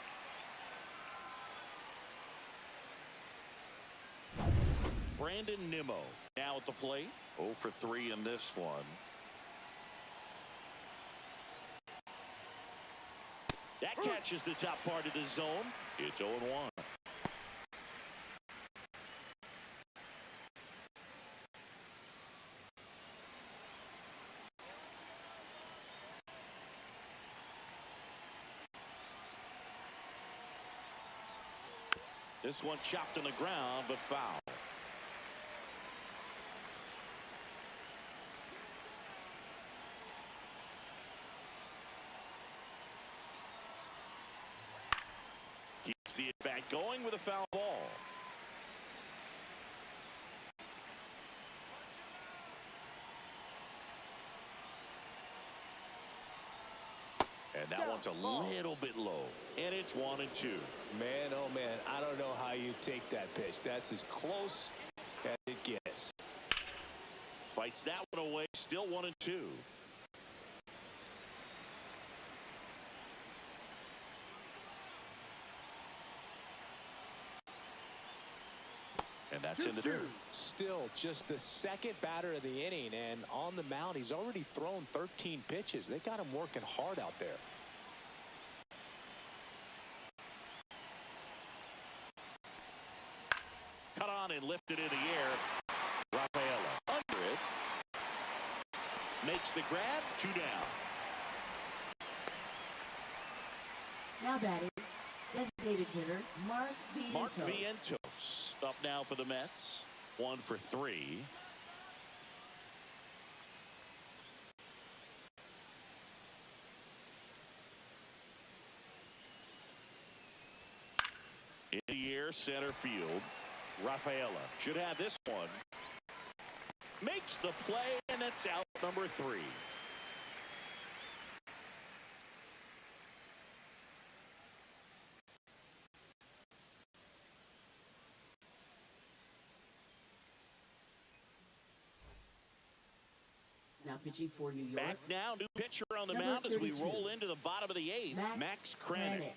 Brandon Nimmo now at the plate. 0 for 3 in this one. That catches the top part of the zone. It's 0-1. This one chopped on the ground, but foul. Keeps the at-bat going with a foul ball. And that one's a little bit low. And it's 1-2. Man, oh man, I don't know how you take that pitch. That's as close as it gets. Fights that one away. Still 1-2. And that's in the dirt. Still just the second batter of the inning, and on the mound, he's already thrown 13 pitches. They got him working hard out there. Cut on and lifted in the air. Rafaela under it. Makes the grab. 2 down. Now batting, designated hitter, Mark Vientos. Up now for the Mets. 1 for 3. In the air, center field. Rafaela should have this one. Makes the play, and it's out number 3. Now pitching for New York. Back now, new pitcher on the Number mound as we 32. roll into the bottom of the 8th. Max Kranick.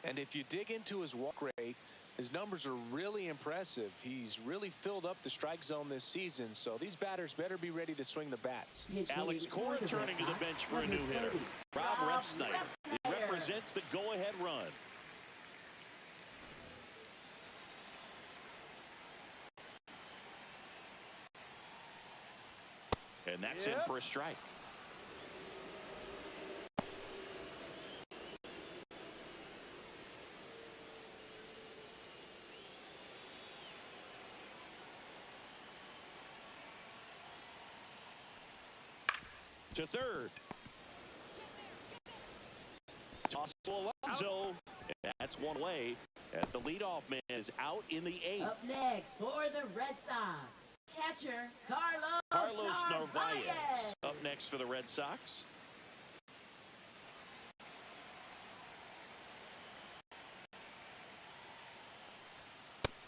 And if you dig into his walk rate, his numbers are really impressive. He's really filled up the strike zone this season, so these batters better be ready to swing the bats. Alex Cora turning to the bench for a new hitter. Rob Refsnyder. He represents the go-ahead run. And that's in for a strike. To third. Toss to Alonso. That's one way as the leadoff man is out in the 8th. Up next for the Red Sox, catcher Carlos Narvaez. Up next for the Red Sox.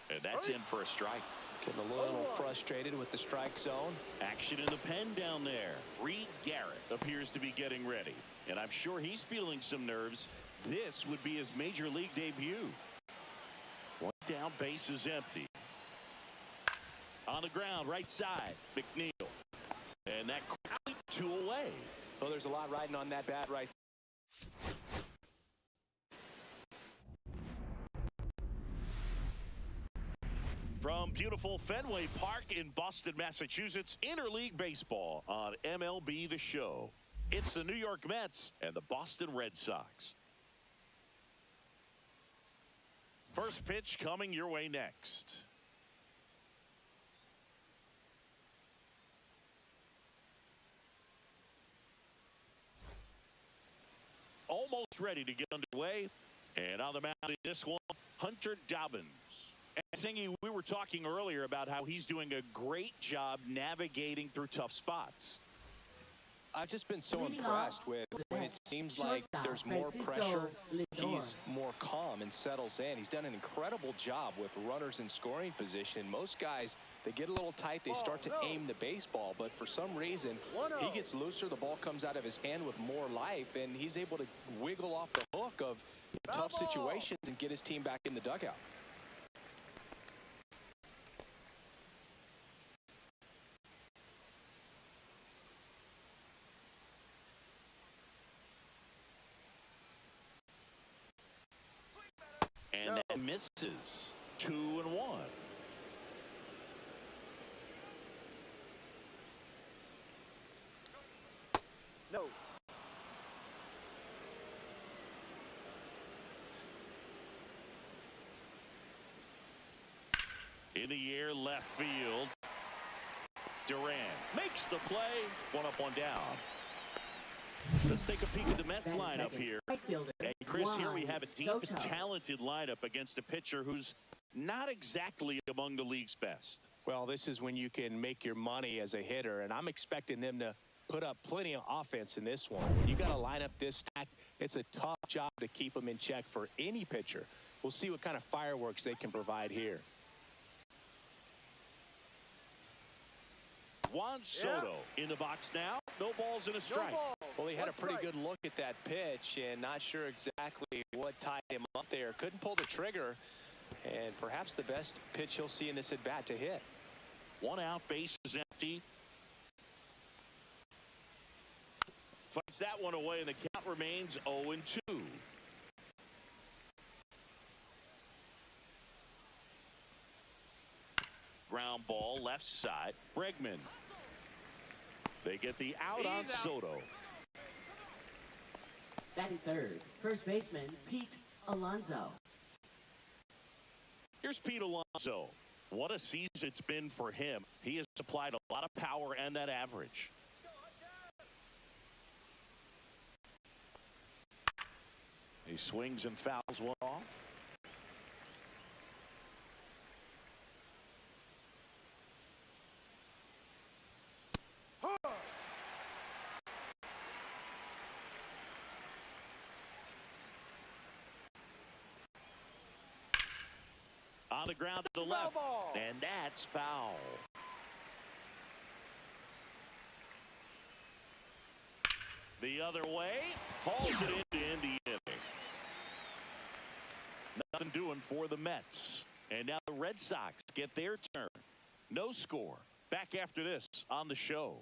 And that's in for a strike. Getting a little frustrated with the strike zone. Action in the pen down there. Reed Garrett appears to be getting ready. And I'm sure he's feeling some nerves. This would be his major league debut. One down, base is empty. On the ground, right side, McNeil. And that quickly 2 away. Well, there's a lot riding on that bat right. From beautiful Fenway Park in Boston, Massachusetts, interleague baseball on MLB The Show. It's the New York Mets and the Boston Red Sox. First pitch coming your way next. Almost ready to get underway. And on the mound in this one, Hunter Dobbins. And Singy, we were talking earlier about how he's doing a great job navigating through tough spots. I've just been so Leading impressed off with the when bench, it seems like shortstop, there's more Francisco pressure, Lindor. he's more calm and settles in. He's done an incredible job with runners in scoring position. Most guys, they get a little tight, they start to aim the baseball, but for some reason, he gets looser, the ball comes out of his hand with more life, and he's able to wiggle off the hook of tough situations and get his team back in the dugout. And that misses. 2-1. No. In the air, left field. Durant makes the play. One up, one down. Let's take a peek at the Mets lineup here. And Chris, here we have a deep and talented lineup against a pitcher who's not exactly among the league's best. Well, this is when you can make your money as a hitter, and I'm expecting them to put up plenty of offense in this one. When you got a lineup this stacked, it's a tough job to keep them in check for any pitcher. We'll see what kind of fireworks they can provide here. Juan Soto in the box now. No balls and a strike. Well, he had a pretty good look at that pitch and not sure exactly what tied him up there. Couldn't pull the trigger, and perhaps the best pitch he'll see in this at-bat to hit. One out, base is empty. Fights that one away, and the count remains 0-2. Ground ball, left side. Bregman. They get the out on Soto. Batting third, first baseman Pete Alonso. Here's Pete Alonso. What a season it's been for him. He has supplied a lot of power and that average. He swings and fouls one off. On the ground to the left, and that's foul. The other way, hauls it in to end the inning. Nothing doing for the Mets. And now the Red Sox get their turn. No score. Back after this on the show.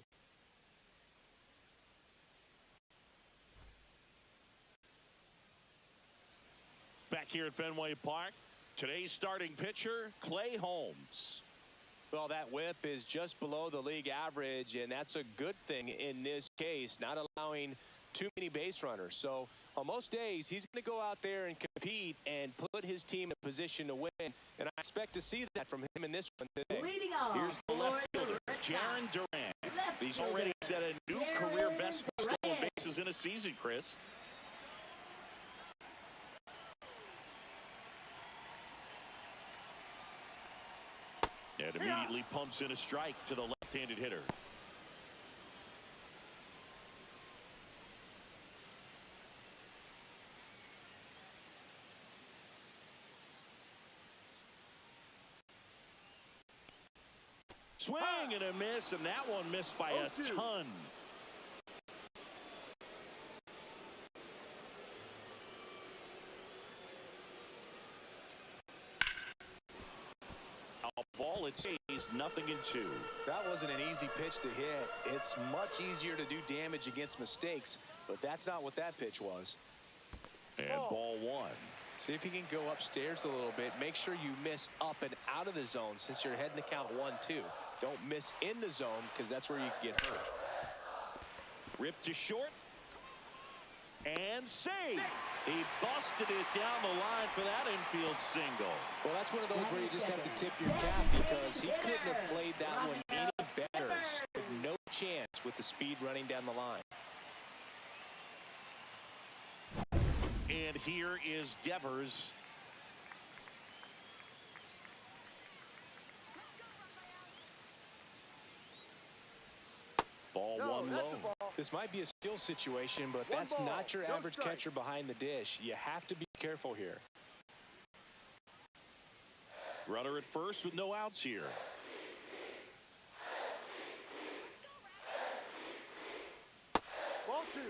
Back here at Fenway Park. Today's starting pitcher, Clay Holmes. Well, that whip is just below the league average, and that's a good thing in this case, not allowing too many base runners. So on most days, he's going to go out there and compete and put his team in position to win, and I expect to see that from him in this one today. Leading off, Here's the left fielder, Jaron Durant. He's already set a new career best for stolen bases in a season, Chris. And immediately pumps in a strike to the left-handed hitter. Swing and a miss, and that one missed by a ton. Ball, it stays 0-2. That wasn't an easy pitch to hit. It's much easier to do damage against mistakes, but that's not what that pitch was. And ball one. See if you can go upstairs a little bit. Make sure you miss up and out of the zone since you're heading to count 1-2. Don't miss in the zone because that's where you can get hurt. Ripped to short. And saved. He busted it down the line for that infield single. Well, that's one of those where you just have to tip your cap because he couldn't have played that one any better. No chance with the speed running down the line. And here is Devers. Ball one low. This might be a steal situation, but One that's ball, not your no average strike. catcher behind the dish. You have to be careful here. Runner at first with no outs here. Ball 2.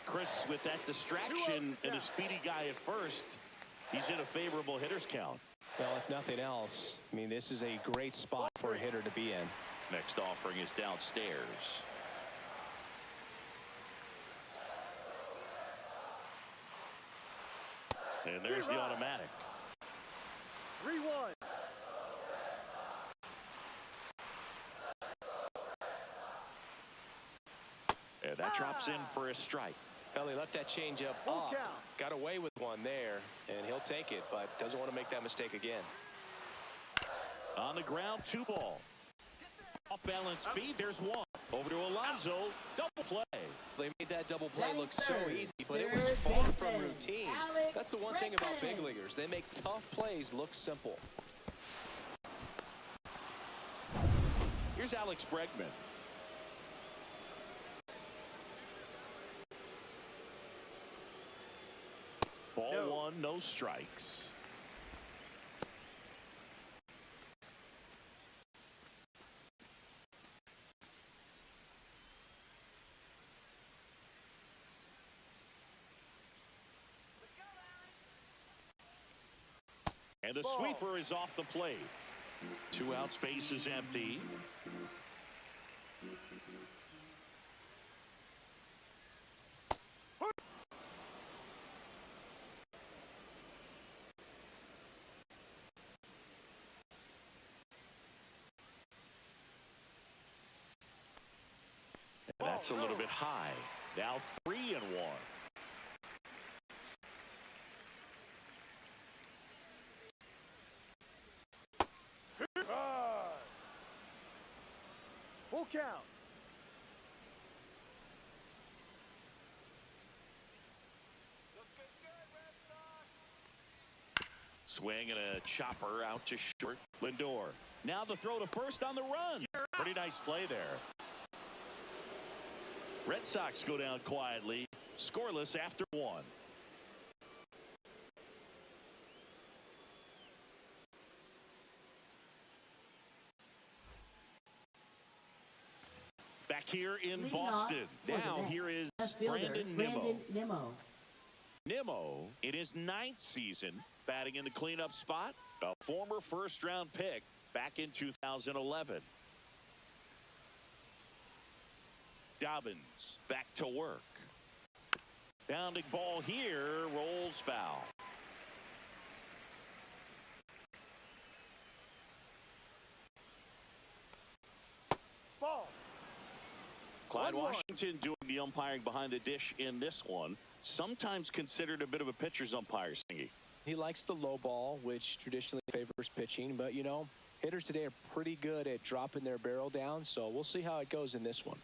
Chris, with that distraction and a speedy guy at first, he's in a favorable hitter's count. Well, if nothing else, I mean, this is a great spot for a hitter to be in. Next offering is downstairs. And there's the automatic. 3-1. And that drops in for a strike. Well, he left that changeup Full up, count. got away with one there, and he'll take it, but doesn't want to make that mistake again. On the ground, 2 ball. Off balance feed, there's 1. Over to Alonso, double play. They made that double play Batting look so third, easy, but it was third far from baseman, routine. Alex That's the one thing about big Bregman. leaguers. They make tough plays look simple. Here's Alex Bregman. Ball No. 1, no strikes. And the Ball. sweeper is off the plate. 2 out, space is empty. And that's a little bit high. Now 3-1. Full count. Swing and a chopper out to short. Lindor. Now the throw to first on the run. Pretty nice play there. Red Sox go down quietly. Scoreless after 1. Back here in Leading off Boston. for the Now Mets, here is left fielder, Brandon Brandon Nimmo. Nimmo, in his 9th season, batting in the cleanup spot, a former first-round pick back in 2011. Dobbins back to work. Bounding ball here, rolls foul. Ball. Clyde 1-1. Washington doing the umpiring behind the dish in this one. Sometimes considered a bit of a pitcher's umpire, Singy. He likes the low ball, which traditionally favors pitching, but, you know, hitters today are pretty good at dropping their barrel down, so we'll see how it goes in this one.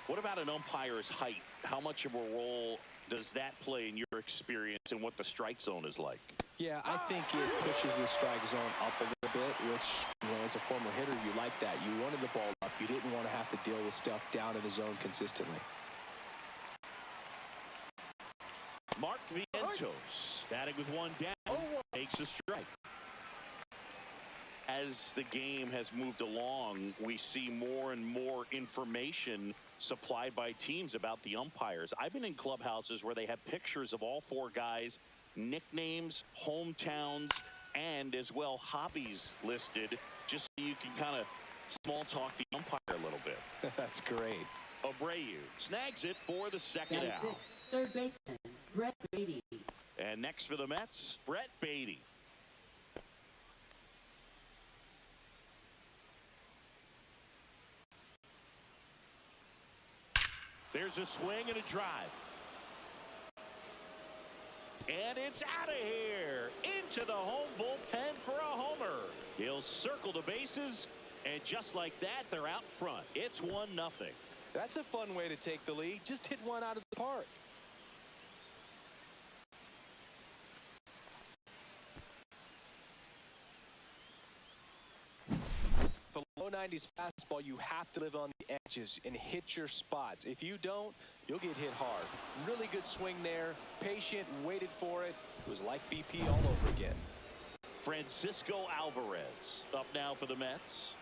What about an umpire's height? How much of a role does that play in your experience and what the strike zone is like? Yeah, I think it pushes the strike zone up a little bit, which, you know, as a former hitter, you like that. You wanted the ball up. You didn't want to have to deal with stuff down in the zone consistently. Mark Vientos batting with 1 down, takes a strike. As the game has moved along, we see more and more information supplied by teams about the umpires. I've been in clubhouses where they have pictures of all 4 guys, nicknames, hometowns, and as well hobbies listed, just so you can kind of small talk the umpire a little bit. That's great. Abreu snags it for the 2nd Batting out. 6th, third baseman, Brett Beatty. And next for the Mets, Brett Beatty. There's a swing and a drive. And it's out of here. Into the home bullpen for a homer. He'll circle the bases, and just like that, they're out front. It's 1-0. That's a fun way to take the lead. Just hit one out of the park. 90s fastball, you have to live on the edges and hit your spots. If you don't, you'll get hit hard. Really good swing there. Patient, waited for it. It was like BP all over again. Francisco Alvarez up now for the Mets.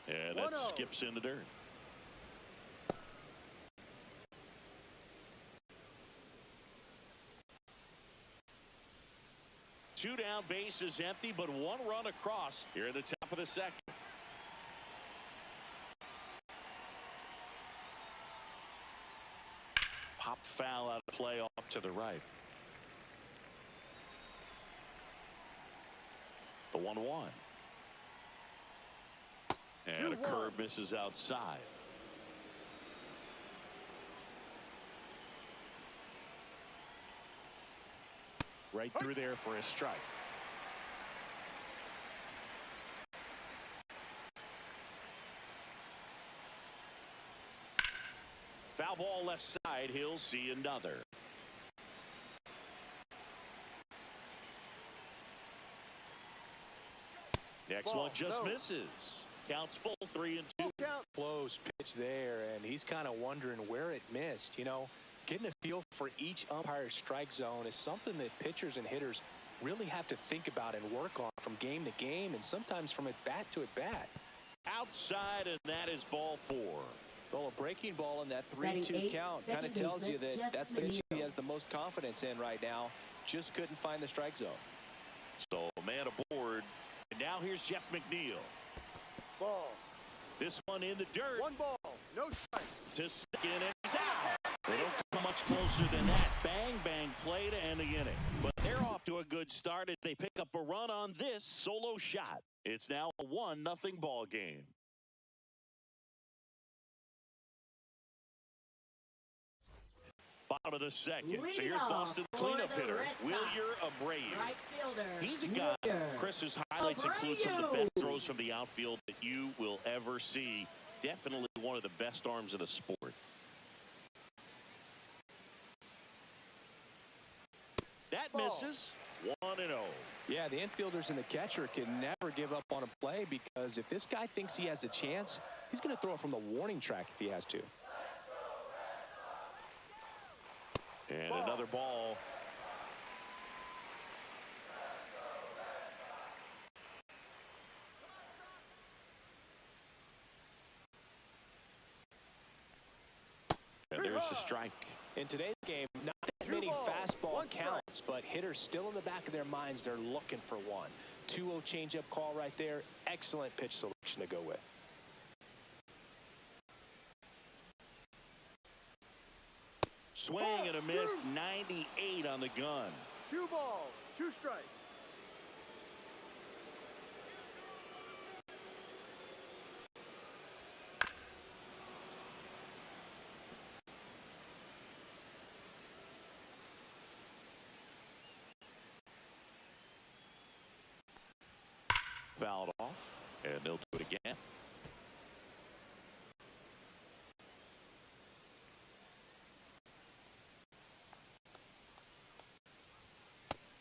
And that skips in the dirt. Two down, bases empty, but one run across here at the top of the second. Pop foul out of play off to the right. The 1-1. And a curve misses outside. Right through there for a strike. Foul ball left side. He'll see another. Next one just misses. Counts full 3-2. Close pitch there, and he's kind of wondering where it missed. You know, getting a feel for each umpire's strike zone is something that pitchers and hitters really have to think about and work on from game to game, and sometimes from at bat to at bat. Outside, and that is ball 4. Well, a breaking ball in that 3-2 count kind of tells you that that's the pitch he has the most confidence in right now. Just couldn't find the strike zone. So a man aboard, and now here's Jeff McNeil. Ball. This one in the dirt. 1 ball, no strikes. To second, and he's out. They don't come much closer than that. Bang, bang play to end the inning. But they're off to a good start as they pick up a run on this solo shot. It's now a 1-0 ball game. Bottom of the second. So here's Boston cleanup hitter, Wilyer Abreu. Right fielder. He's a guy, Chris, whose highlights include some of the best throws from the outfield that you will ever see. Definitely one of the best arms in the sport. That misses. 1-0. Yeah, the infielders and the catcher can never give up on a play, because if this guy thinks he has a chance, he's going to throw it from the warning track if he has to. And another ball. And there's the strike. In today's game, not that many fastball counts, but hitters still in the back of their minds, they're looking for one. 2-0 changeup call right there. Excellent pitch selection to go with. Swing and a miss, 98 on the gun. 2 balls, 2 strikes. Fouled off, and they'll do it again.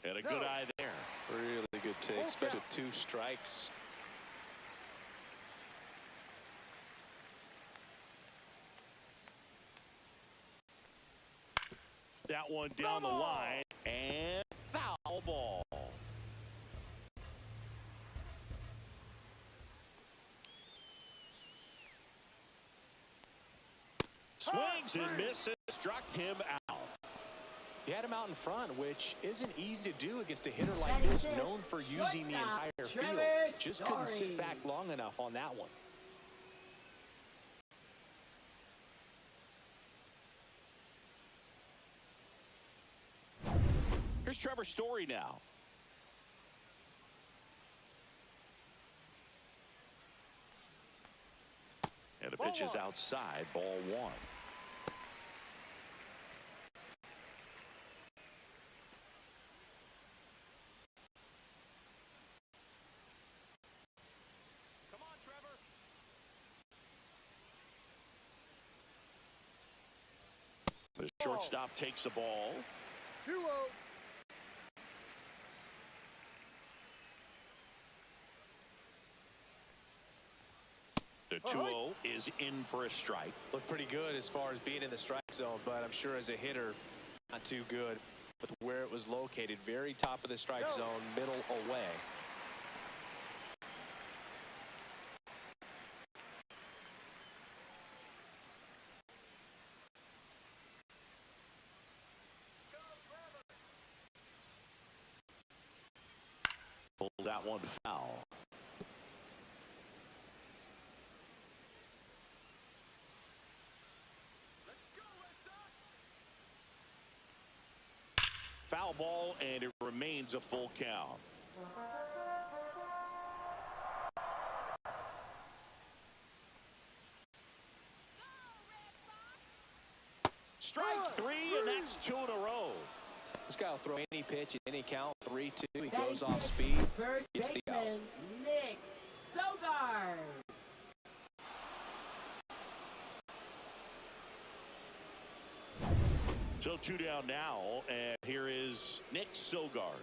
And a good eye there. Really good take, especially with 2 strikes. That one down the line, and foul ball. Swings and misses, struck him out. He had him out in front, which isn't easy to do against a hitter like this, known for using the entire field. Just couldn't sit back long enough on that one. Here's Trevor Story now. And the pitch is outside, ball 1. Come on, Trevor. The shortstop takes the ball. 2-0. 2-0 is in for a strike. Looked pretty good as far as being in the strike zone, but I'm sure as a hitter, not too good with where it was located. Very top of the strike zone, middle away. Pulled out one foul. Foul ball, and it remains a full count. Strike three, and that's 2 in a row. This guy will throw any pitch at any count. 3-2. He goes off speed. First Gets the out. baseman, Nick Sogard. So 2 down now, and here is Nick Sogard.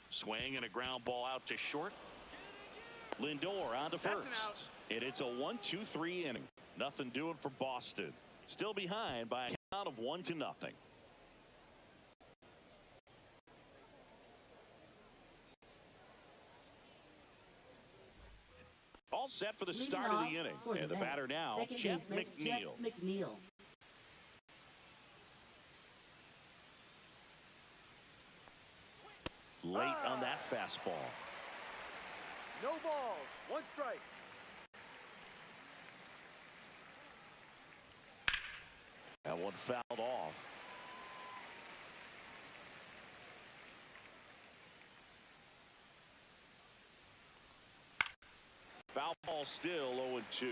Swing and a ground ball out to short. Lindor on to first. And it's a 1-2-3 inning. Nothing doing for Boston. Still behind by a count of 1-0. All set for the start of the inning. And the batter now, Jeff McNeil. Late on that fastball. No balls. 1 strike. That one fouled off. Foul ball still 0-2.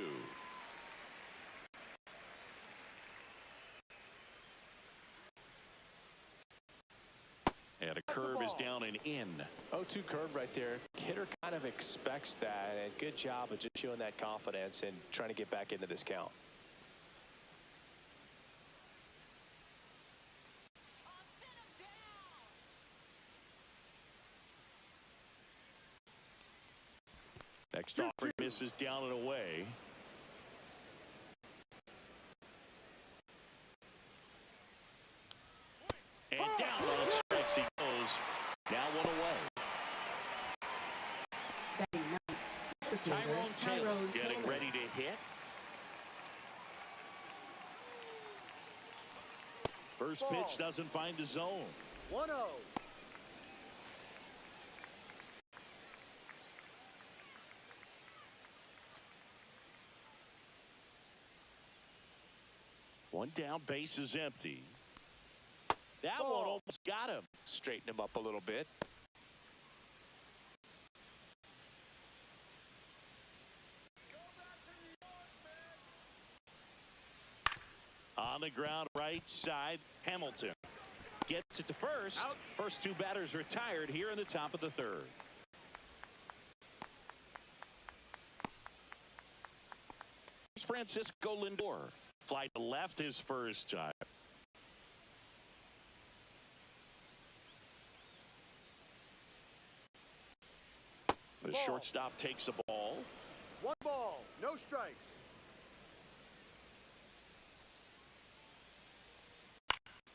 And a curve is down and in. 0-2 curve right there. Hitter kind of expects that, and good job of just showing that confidence and trying to get back into this count. Next offering misses down and away. And down on strikes he goes. Now one away. Tyrone Taylor getting ready to hit. First pitch doesn't find the zone. 1-0. One down, base is empty. That one almost got him. Straighten him up a little bit. On the ground, right side, Hamilton gets it to first. Out. First 2 batters retired here in the top of the 3rd. Francisco Lindor. Fly to left his first time. The shortstop takes the ball. 1 ball. No strikes.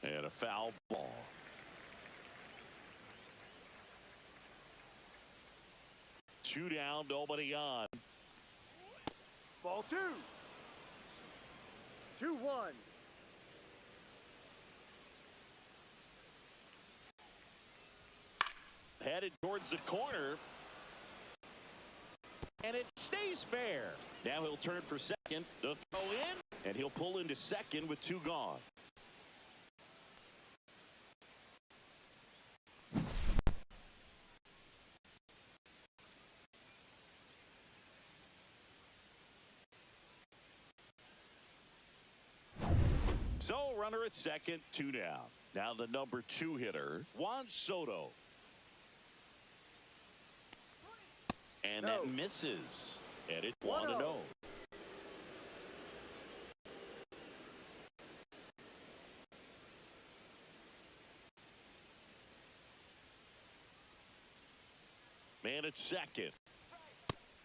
And a foul ball. Two down, nobody on. Ball 2. 2-1. Headed towards the corner. And it stays fair. Now he'll turn for second. The throw in. And he'll pull into second with 2 gone. So runner at second, 2 down. Now the number 2 hitter, Juan Soto. And that misses. And it's 1-0. Man at second.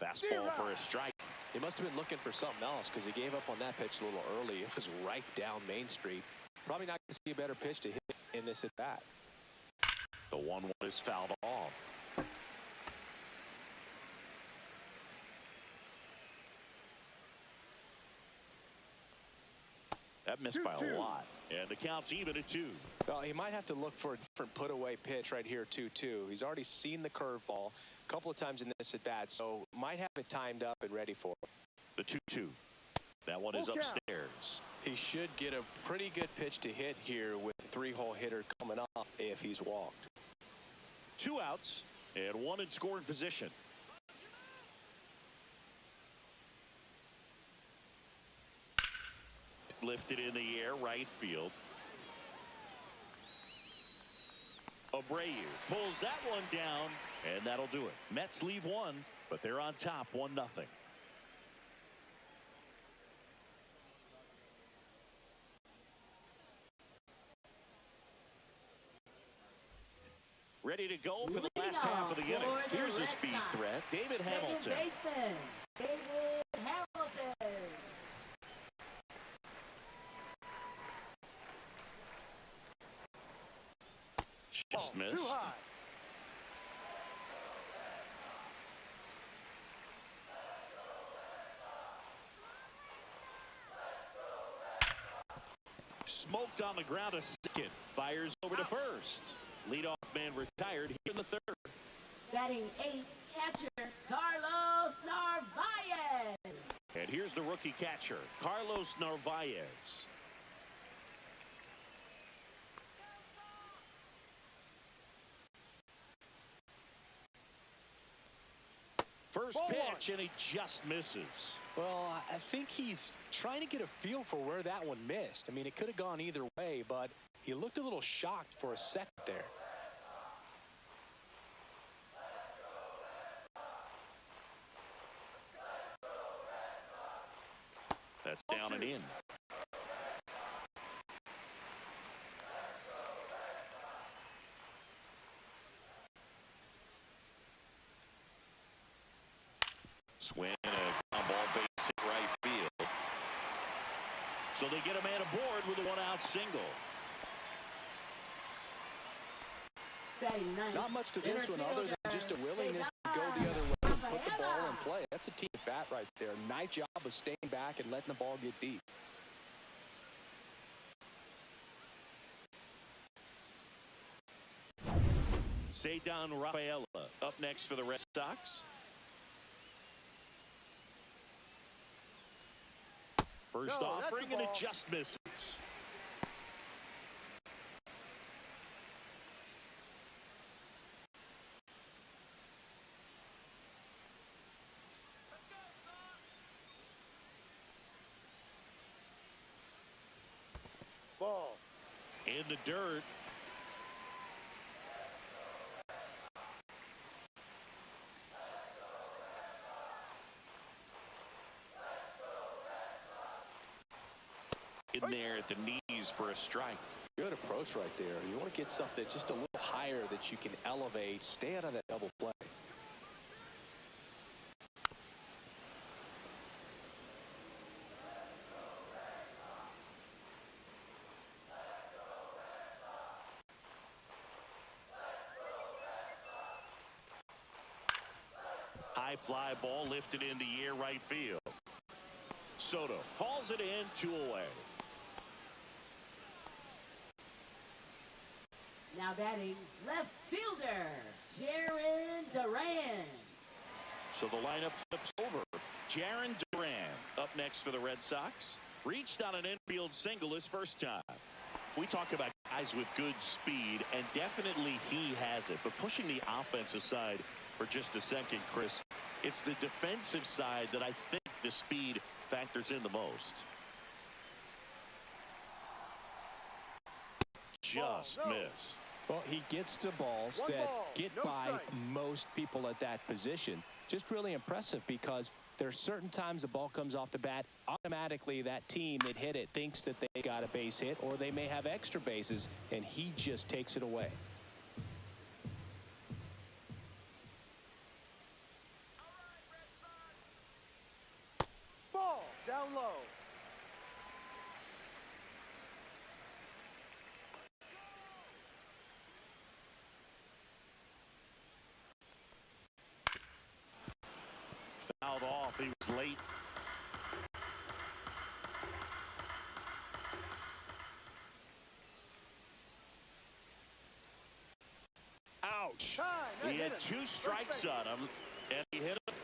Fastball for a strike. He must have been looking for something else because he gave up on that pitch a little early. It was right down Main Street. Probably not going to see a better pitch to hit in this at bat. The 1-1 is fouled off. That missed by a lot. And the count's even at 2. Well, he might have to look for a different put-away pitch right here, 2-2. He's already seen the curveball a couple of times in this at-bat, so might have it timed up and ready for it. The 2-2. That one is upstairs. He should get a pretty good pitch to hit here with the 3-hole hitter coming up if he's walked. 2 outs and 1 in scoring position. Lifted in the air, right field. Abreu pulls that one down, and that'll do it. Mets leave 1, but they're on top 1-0. Ready to go for the last half of the inning. Here's a speed threat. David Hamilton. Second baseman, David Hamilton. Just missed. Too high. Smoked on the ground a second. Fires over to first. Leadoff man retired here in the 3rd. Batting 8, catcher Carlos Narvaez. And here's the rookie catcher, Carlos Narvaez. First pitch, and he just misses. Well, I think he's trying to get a feel for where that one missed. I mean, it could have gone either way, but he looked a little shocked for a second there. That's down and in. Swing and a ground ball base hit right field. So they get a man aboard with a 1-out single. Batting 9, Not much to this one center other than fielder, just a willingness to go the other way and put the ball in play. That's a team bat right there. Nice job of staying back and letting the ball get deep. Cedar Rafaela up next for the Red Sox. First offering, and it just misses. Ball. In the dirt. In there at the knees for a strike. Good approach right there. You want to get something just a little higher that you can elevate. Stay out of that double play. High fly ball lifted in the air, right field. Soto hauls it in, 2 away. Now batting left fielder, Jaron Duran. So the lineup flips over. Jaron Duran up next for the Red Sox. Reached on an infield single his first time. We talk about guys with good speed, and definitely he has it. But pushing the offense aside for just a second, Chris, it's the defensive side that I think the speed factors in the most. Just missed. Well, he gets to balls that get by most people at that position. Just really impressive because there's certain times the ball comes off the bat, automatically that team that hit it thinks that they got a base hit or they may have extra bases, and he just takes it away. He was late. Ouch. Time. He had 2 strikes on him, and he hit him.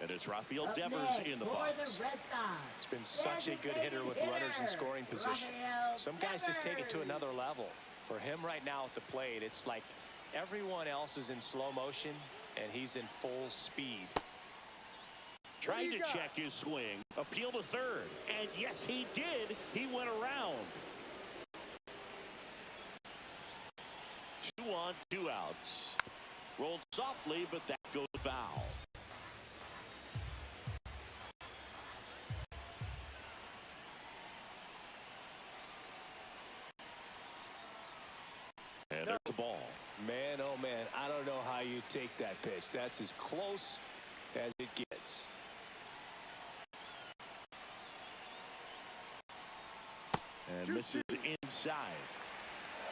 And it's Rafael Up Devers next in the for box. the Red Sox. It's been such a good hitter with runners in scoring position. Some guys just take it to another level. For him right now at the plate, it's like everyone else is in slow motion, and he's in full speed. Tried to check his swing, appeal to third, and yes, he did. He went around. 2 on, 2 outs. Rolled softly, but that goes foul. And there's the ball. Man, oh man, I don't know how you take that pitch. That's as close as it gets. And misses inside.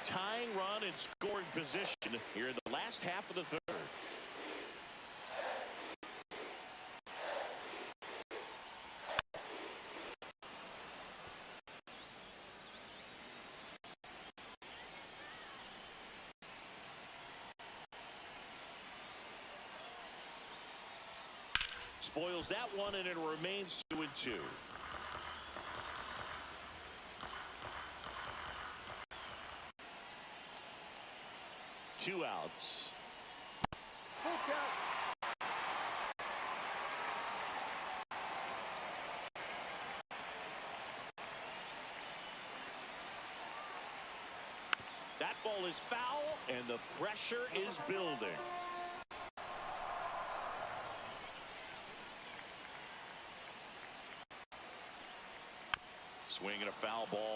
Tying run in scoring position here in the last half of the third. Spoils that one, and it remains 2-2. Two outs. Full count. That ball is foul, and the pressure is building. Swinging a foul ball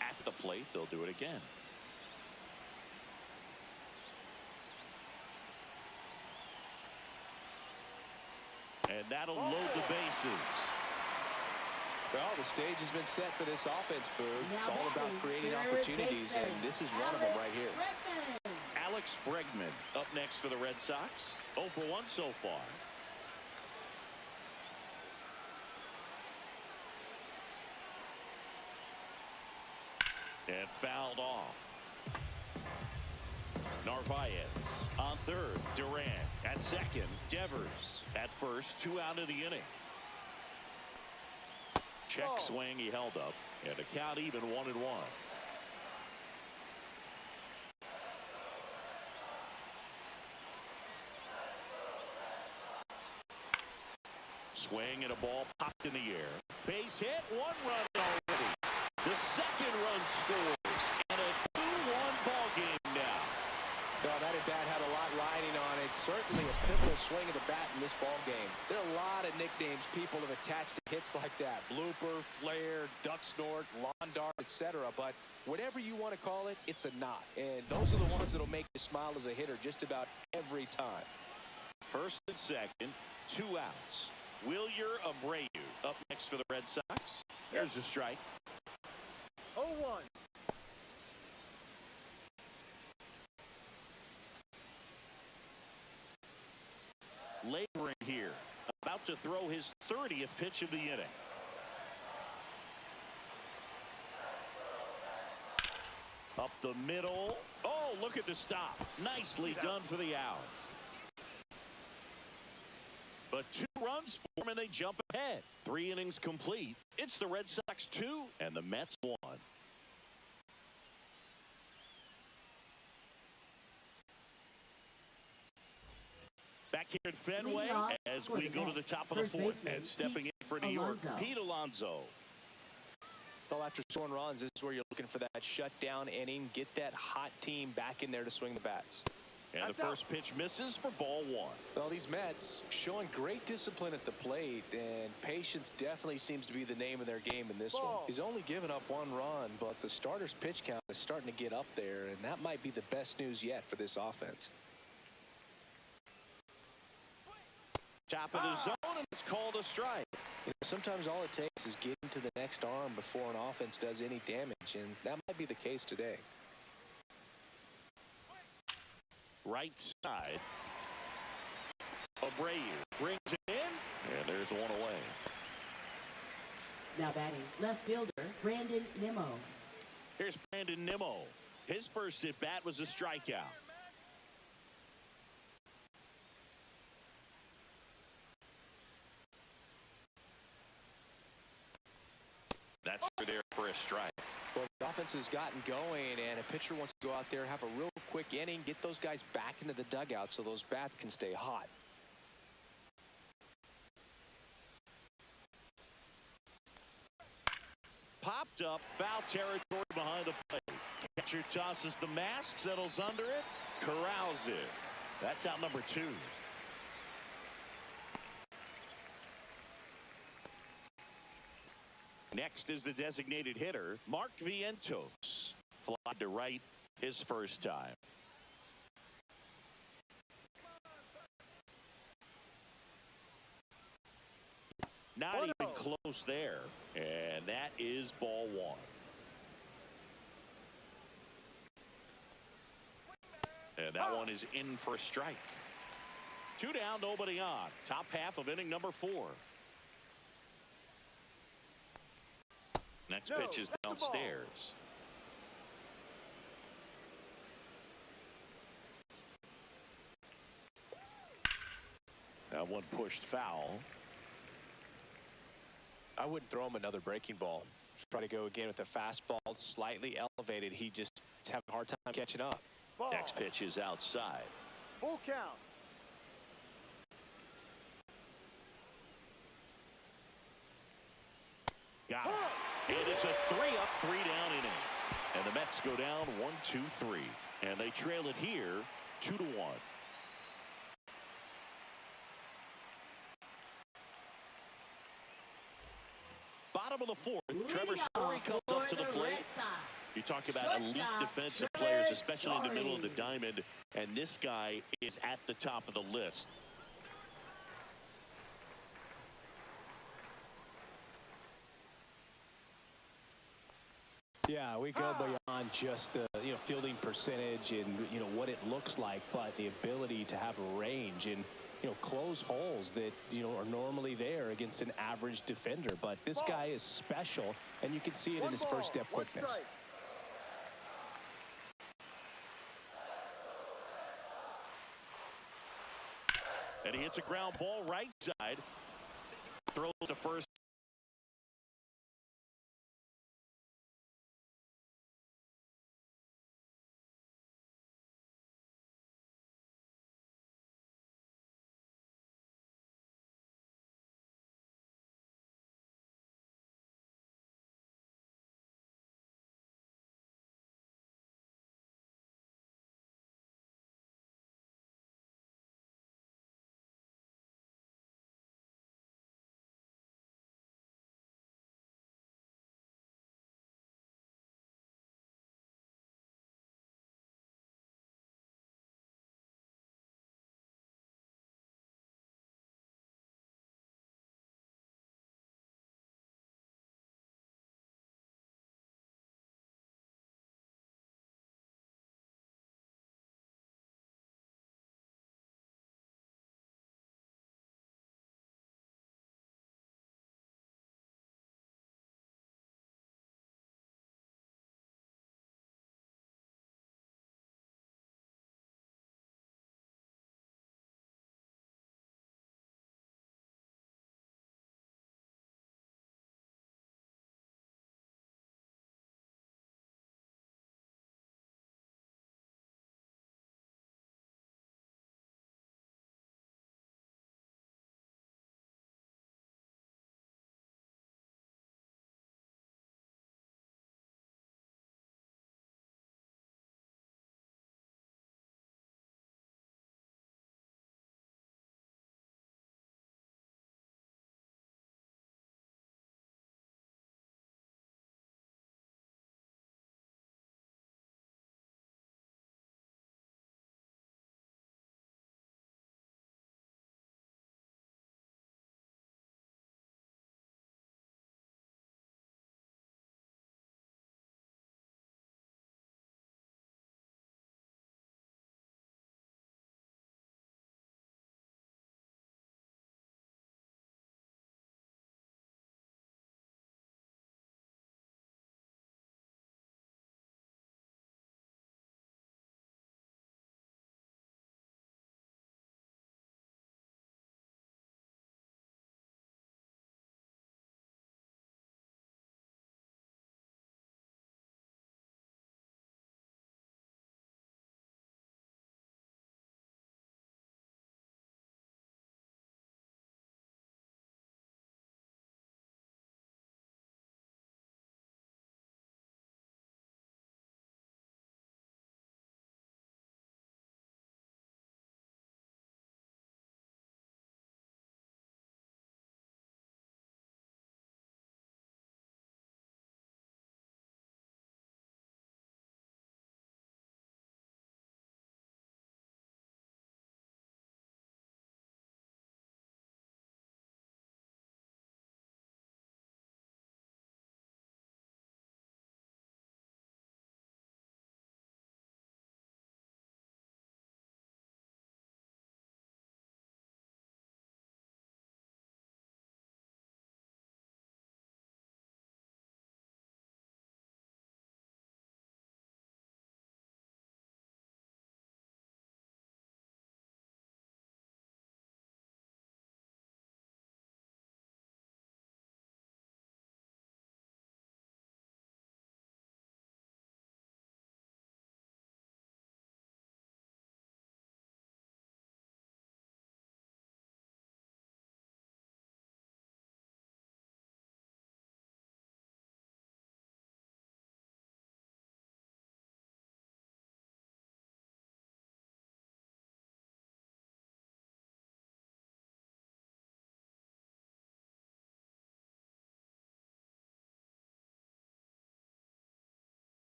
at the plate. They'll do it again. And that'll load the bases. Well, the stage has been set for this offense, Boog. It's all about creating opportunities, and this is one of them right here. Alex Bregman up next for the Red Sox. 0 for 1 so far. And fouled off. Narvaez on third. Durant at second. Devers at first. 2 out of the inning. Check swing, he held up. And a count even 1-1. Swing and a ball popped in the air. Base hit. 1 run already. The second run scores. And a 2-1 ball game now. No, that at bat had a lot riding on it. Certainly a pivotal swing of the bat in this ball game. There are a lot of nicknames people have attached to hits like that. Blooper, flare, duck snort, lawn dart, etc. But whatever you want to call it, it's a knot. And those are the ones that'll make you smile as a hitter just about every time. First and second, 2 outs. Wilyer Abreu up next for the Red Sox. There's a strike. 0-1. Laboring here. About to throw his 30th pitch of the inning. Up the middle. Oh, look at the stop. Nicely done for the out. But 2 runs for him, and they jump ahead. 3 innings complete. It's the Red Sox 2 and the Mets 1. Back here at Fenway as we go to the top of the 4th. And stepping in for New York, Pete Alonso. Well, after scoring runs, this is where you're looking for that shutdown inning. Get that hot team back in there to swing the bats. And the first pitch misses for ball 1. Well, these Mets showing great discipline at the plate, and patience definitely seems to be the name of their game in this one. He's only given up 1 run, but the starter's pitch count is starting to get up there, and that might be the best news yet for this offense. Top of the zone, and it's called a strike. You know, sometimes all it takes is getting to the next arm before an offense does any damage, and that might be the case today. Right side. Abreu the one away. Now batting, left fielder, Brandon Nimmo. Here's Brandon Nimmo. His first at-bat was a strikeout. That's there for a strike. Well, the offense has gotten going, and a pitcher wants to go out there, have a real quick inning, get those guys back into the dugout so those bats can stay hot. Popped up, foul territory behind the plate. Catcher tosses the mask, settles under it, corrals it. That's out number 2. Next is the designated hitter, Mark Vientos. Fly to right his first time. Not even close there. And that is ball 1. And that one is in for a strike. 2 down, nobody on. Top half of inning number 4. Next pitch is downstairs. That one pushed foul. I wouldn't throw him another breaking ball. Just try to go again with the fastball slightly elevated. He just is having a hard time catching up. Ball. Next pitch is outside. Full count. Got it. It is a 3-up, 3-down inning. And the Mets go down 1-2-3. And they trail it here 2-1. Bottom of the 4th, Trevor Story comes up to the plate. You talk about elite defensive players, especially in the middle of the diamond, and this guy is at the top of the list. Yeah, we go beyond just the fielding percentage and what it looks like, but the ability to have range and close holes that are normally there against an average defender. But this guy is special, and you can see it in his first step quickness. And he hits a ground ball right side, throws to first.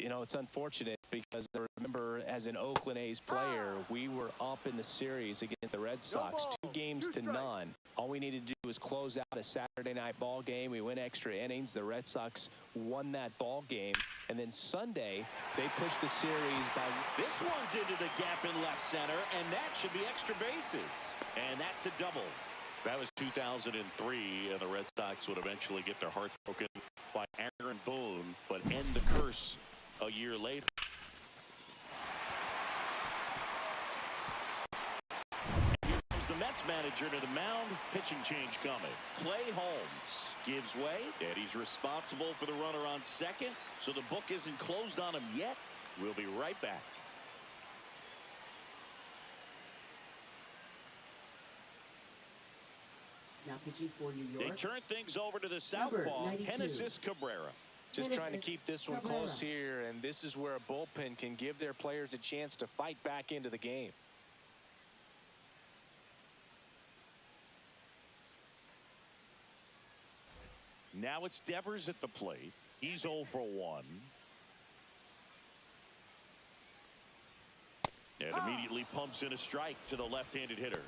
you know, it's unfortunate because I remember as an Oakland A's player, we were up in the series against the Red Sox, 2-0. All we needed to do was close out a Saturday night ball game. We went extra innings. The Red Sox won that ball game. And then Sunday, they pushed the series by... This one's into the gap in left center, and that should be extra bases. And that's a double. That was 2003, and the Red Sox would eventually get their hearts broken by Aaron Boone, but end the curse a year later. And here comes the Mets manager to the mound. Pitching change coming. Clay Holmes gives way, and he's responsible for the runner on second, so the book isn't closed on him yet. We'll be right back. Now pitching for New They York. turn things over to the Number southpaw, 92. Genesis Cabrera. Just trying to Genesis keep this one Cabrera. close here, and this is where a bullpen can give their players a chance to fight back into the game. Now it's Devers at the plate. He's 0 for 1. And immediately pumps in a strike to the left-handed hitter.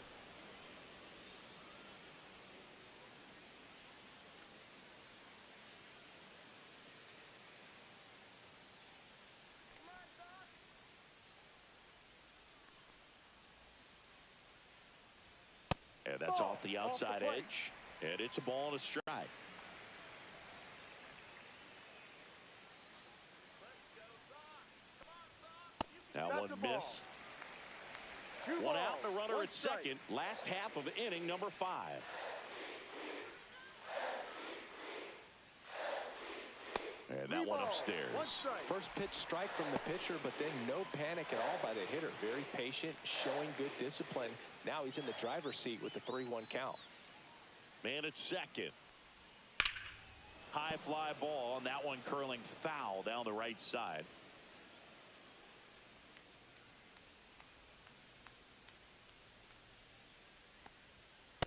And that's off the outside edge. And it's a ball and a strike. Now That's one a ball. missed. 2 One balls, out, the runner 1 at strike. second. Last half of inning number 5. And that 3 one balls, upstairs. 1 strike. First pitch strike from the pitcher, but then no panic at all by the hitter. Very patient, showing good discipline. Now he's in the driver's seat with the 3-1 count. Man at second. High fly ball, and that one curling foul down the right side.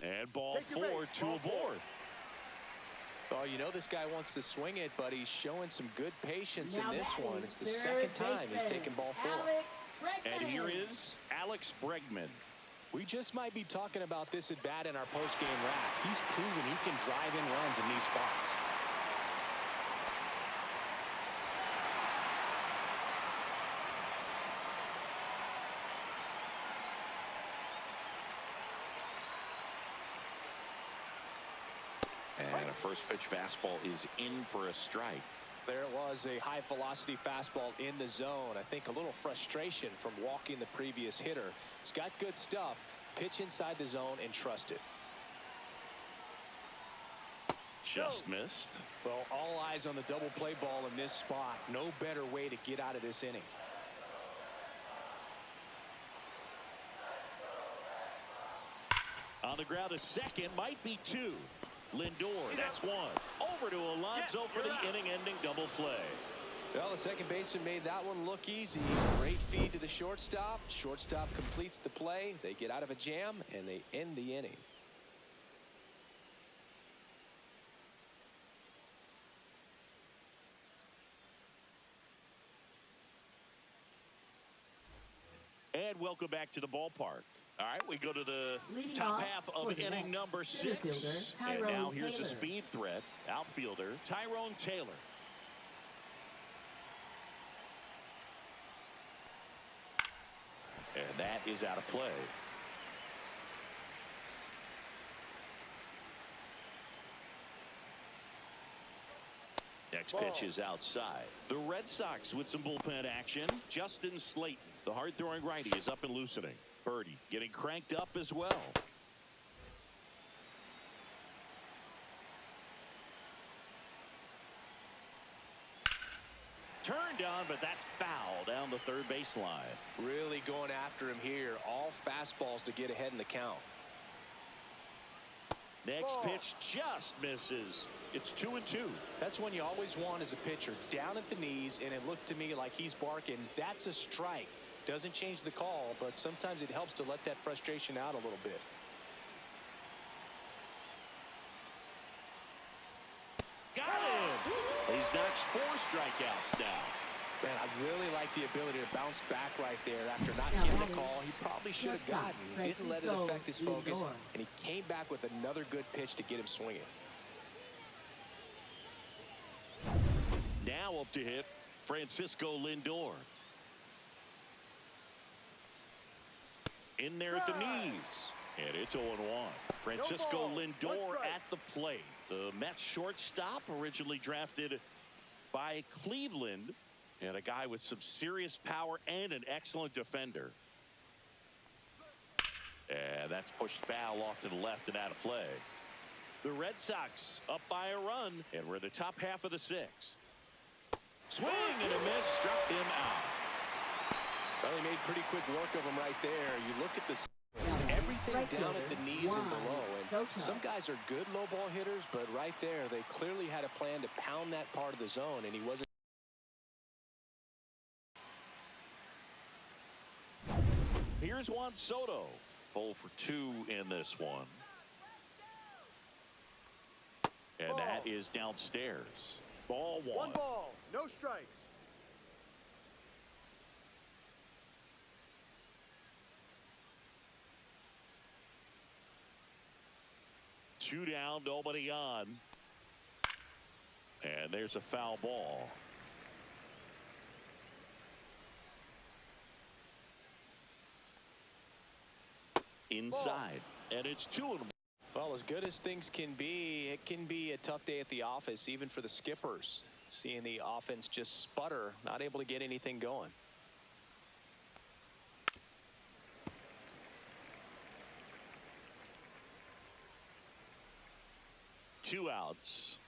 And ball Take your 4, base. 2 Ball 4. aboard. Oh, you know this guy wants to swing it, but he's showing some good patience Now in this batting, one. It's the third second time he's baseman, taken ball 4. Alex Bregman. And here is Alex Bregman. We just might be talking about this at bat in our post-game wrap. He's proven he can drive in runs in these spots. And a first pitch fastball is in for a strike. There it was, a high-velocity fastball in the zone. I think a little frustration from walking the previous hitter. He's got good stuff. Pitch inside the zone and trust it. Just missed. Well, all eyes on the double play ball in this spot. No better way to get out of this inning. On the ground, a second, might be 2. Lindor, that's 1. Over to Alonso for the inning-ending double play. Well, the second baseman made that one look easy. Great feed to the shortstop. Shortstop completes the play. They get out of a jam, and they end the inning. And welcome back to the ballpark. All right, we go to the Leading top off half for of the inning Mets, number center 6. fielder, And Tyrone now here's a Taylor. speed threat. Outfielder, Tyrone Taylor. And that is out of play. Next pitch is outside. The Red Sox with some bullpen action. Justin Slayton, the hard-throwing righty, is up and loosening. Birdie getting cranked up as well. Turned on, but that's foul down the third baseline. Really going after him here. All fastballs to get ahead in the count. Next pitch just misses. It's 2-2. That's one you always want as a pitcher. Down at the knees, and it looked to me like he's barking. That's a strike. Doesn't change the call, but sometimes it helps to let that frustration out a little bit. Got him. He's notched 4 strikeouts now. Man, I really like the ability to bounce back right there after not Now getting batting, the call he probably should have shortstop, gotten. Didn't let it Francisco affect his focus, Lindor. and he came back with another good pitch to get him swinging. Now up to hit, Francisco Lindor. In there at the knees. And it's 0-1. Francisco Lindor at the plate. The Mets shortstop, originally drafted by Cleveland, and a guy with some serious power and an excellent defender. And that's pushed foul off to the left and out of play. The Red Sox up by a run, and we're in the top half of the sixth. Swing and a miss, struck him out. Well, he made pretty quick work of him right there. You look at the everything Right down fielder, at the knees and Juan below. And Soto. some guys are good low ball hitters, but right there, they clearly had a plan to pound that part of the zone, and he wasn't. Here's Juan Soto. 0 for 2 in this one. And that is downstairs. Ball one. One ball, no strikes. Two down, nobody on. And there's a foul ball. Inside. And it's 2-1. Well, as good as things can be, it can be a tough day at the office, even for the skippers. Seeing the offense just sputter, not able to get anything going. Two outs.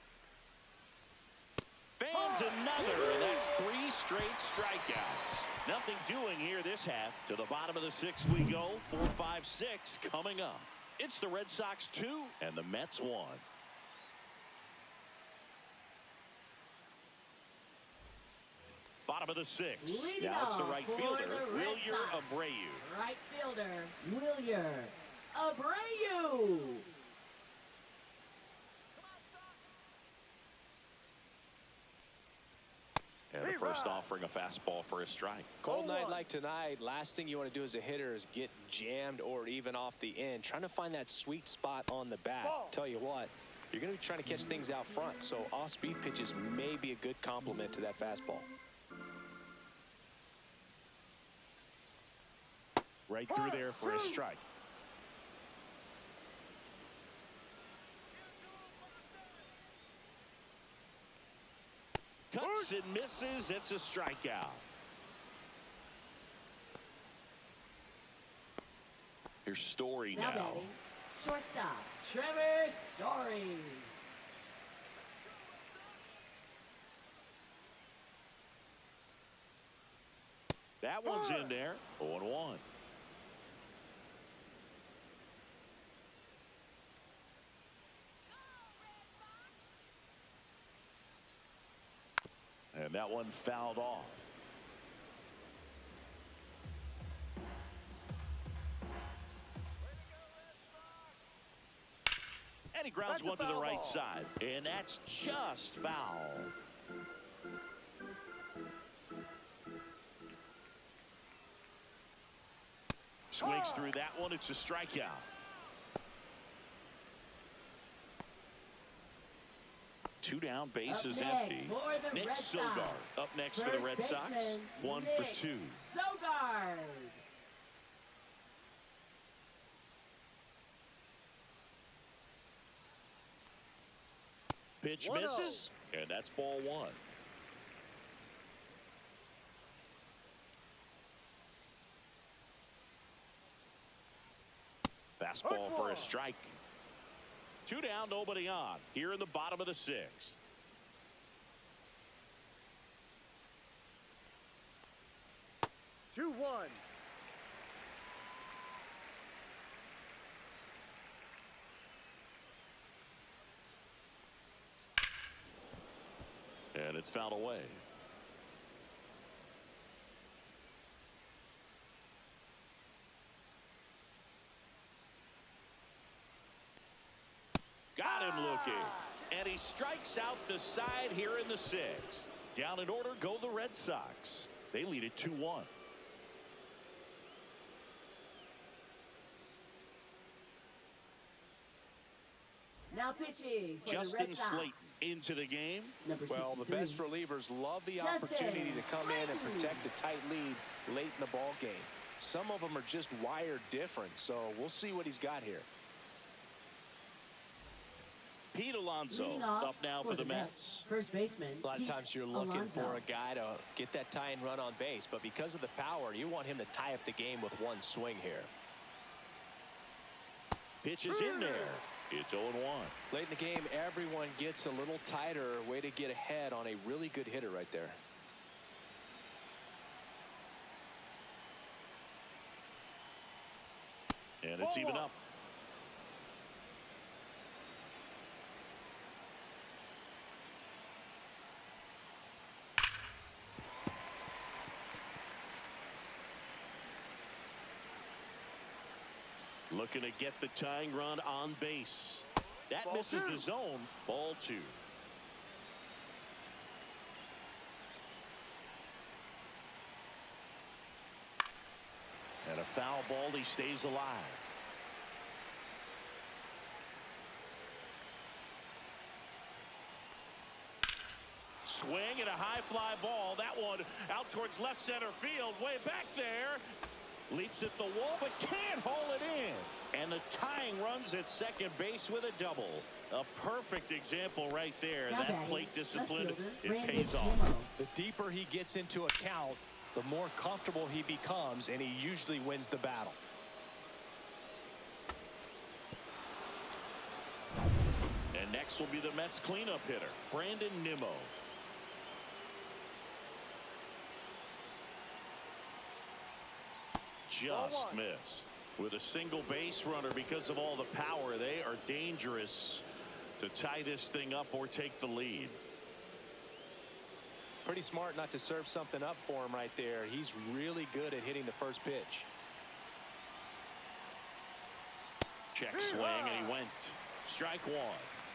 Fans another, and that's 3 straight strikeouts. Nothing doing here this half. To the bottom of the sixth we go. 4-5-6 coming up. It's the Red Sox 2 and the Mets 1. Bottom of the sixth. Leading Now it's the off right for fielder, the Red Wilyer Sox. Abreu. Right fielder, Wilyer Abreu. And the first offering a fastball for a strike. Cold night like tonight, last thing you want to do as a hitter is get jammed or even off the end. Trying to find that sweet spot on the bat. Tell you what, you're going to be trying to catch things out front, so off-speed pitches may be a good complement to that fastball. Right through there for a strike. Cuts and misses. It's a strikeout. Here's Story Now now. batting, shortstop, Trevor Story. That one's in there. 0-1. And that one fouled off. And he grounds one to the right side. And that's just foul. Swings through that one. It's a strikeout. Two down, bases empty. Nick Sogard up next for the Red Sox. 1 for 2. Sogard. Pitch misses, and that's ball 1. Fastball for a strike. 2 down, nobody on. Here in the bottom of the sixth. Two, one. And it's fouled away. Got him looking. And he strikes out the side here in the sixth. Down in order go the Red Sox. They lead it 2-1. Now pitching for the Justin Red Sox. Slayton into the game. Number Well, the 63. best relievers love the Justin opportunity to come in and Slayton. protect a tight lead late in the ball game. Some of them are just wired different, so we'll see what he's got here. Pete Alonso Leading off up now for the Mets. First baseman. A lot of Pete times you're looking Alonso. for a guy to get that tying run on base, but because of the power, you want him to tie up the game with one swing here. Pitch is in there. It's 0-1. Late in the game, everyone gets a little tighter. Way to get ahead on a really good hitter right there. And it's even up. Looking to get the tying run on base. That Ball misses two. the zone. Ball 2. And a foul ball. He stays alive. Swing and a high fly ball. That one out towards left center field. Way back there. Leaps at the wall but can't haul it in. And the tying runs at second base with a double. A perfect example right there. Now That batting, plate discipline, left it fielder, pays Brandon off. Nimmo. The deeper he gets into a count, the more comfortable he becomes, and he usually wins the battle. And next will be the Mets cleanup hitter, Brandon Nimmo. Just missed. With a single base runner, because of all the power, they are dangerous to tie this thing up or take the lead. Pretty smart not to serve something up for him right there. He's really good at hitting the first pitch. Check swing, and he went. Strike 1.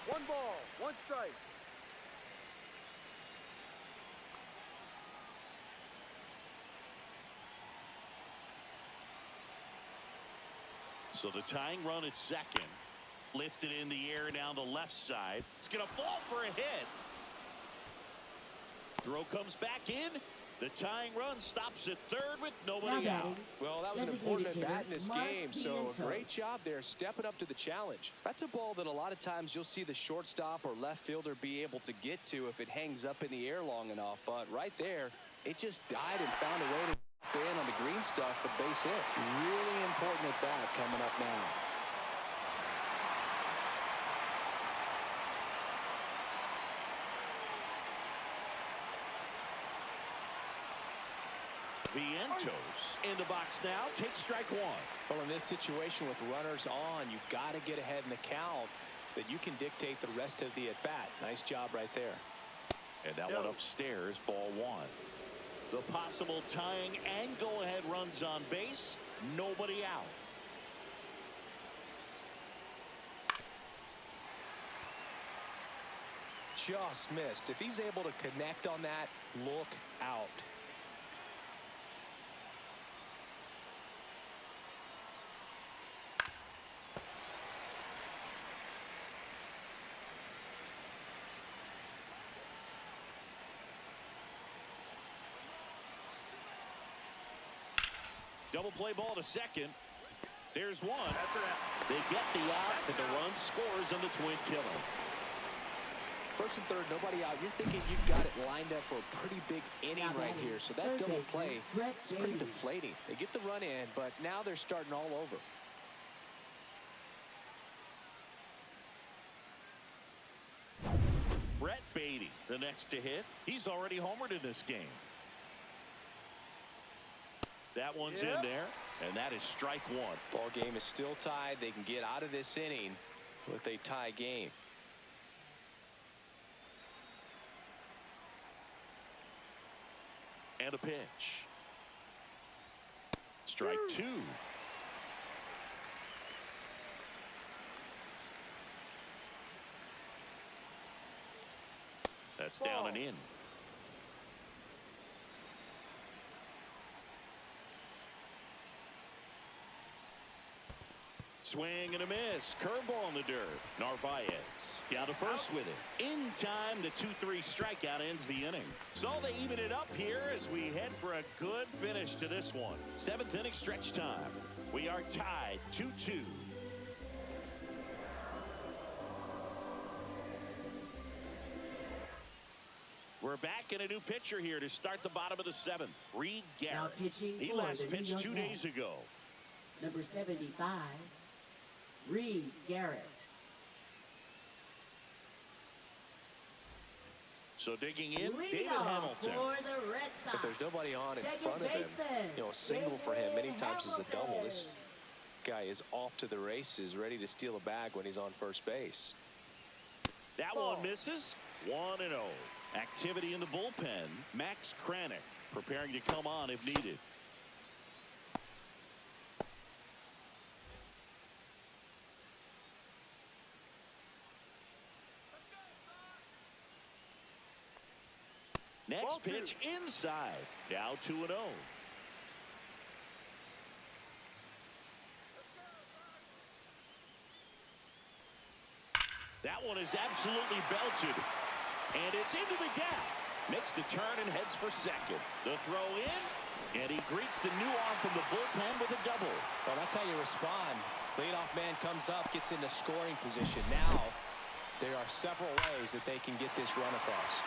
1 ball, 1 strike. So the tying run at second. Lifted in the air down the left side. It's going to fall for a hit. Throw comes back in. The tying run stops at third with nobody Now out. batting, Well, that was an designated important hitter, at-bat in this Mark game, so Vientos. great job there stepping up to the challenge. That's a ball that a lot of times you'll see the shortstop or left fielder be able to get to if it hangs up in the air long enough, but right there, it just died and found a way to in on the green stuff for base hit. Really important at-bat coming up now. Vientos in the box now. Take strike 1. Well, in this situation with runners on, you've got to get ahead in the count so that you can dictate the rest of the at-bat. Nice job right there. And that one upstairs, ball 1. The possible tying and go-ahead runs on base. Nobody out. Just missed. If he's able to connect on that, look out. Double play ball to second. There's one. They get the out, and the run scores on the twin killer. First and third, nobody out. You're thinking you've got it lined up for a pretty big inning Now right batting, here. So that third double baseman, play Brett is pretty Baty. deflating. They get the run in, but now they're starting all over. Brett Baty, the next to hit. He's already homered in this game. That one's in there, and that is strike 1. Ball game is still tied. They can get out of this inning with a tie game. And a pitch. Strike 2. That's down and in. Swing and a miss. Curveball in the dirt. Narvaez down to first with it. In time, the 2-3 strikeout ends the inning. So they even it up here as we head for a good finish to this one. 7th inning stretch time. We are tied 2-2. We're back in a new pitcher here to start the bottom of the 7th. Reed Garrett. He last pitched 2 days ago. Number 75, Reed Garrett. So digging in, Lead David off Hamilton. for the Red Sox. If there's nobody on in Second front of him, baseman, a single for him many David times is a double. Hamilton. This guy is off to the races, ready to steal a bag when he's on first base. That one misses. 1-0. Activity in the bullpen. Max Kranick preparing to come on if needed. Next pitch inside. Now 2-0. That one is absolutely belted. And it's into the gap. Makes the turn and heads for second. The throw in. And he greets the new arm from the bullpen with a double. Well, that's how you respond. Leadoff man comes up, gets into scoring position. Now, there are several ways that they can get this run across.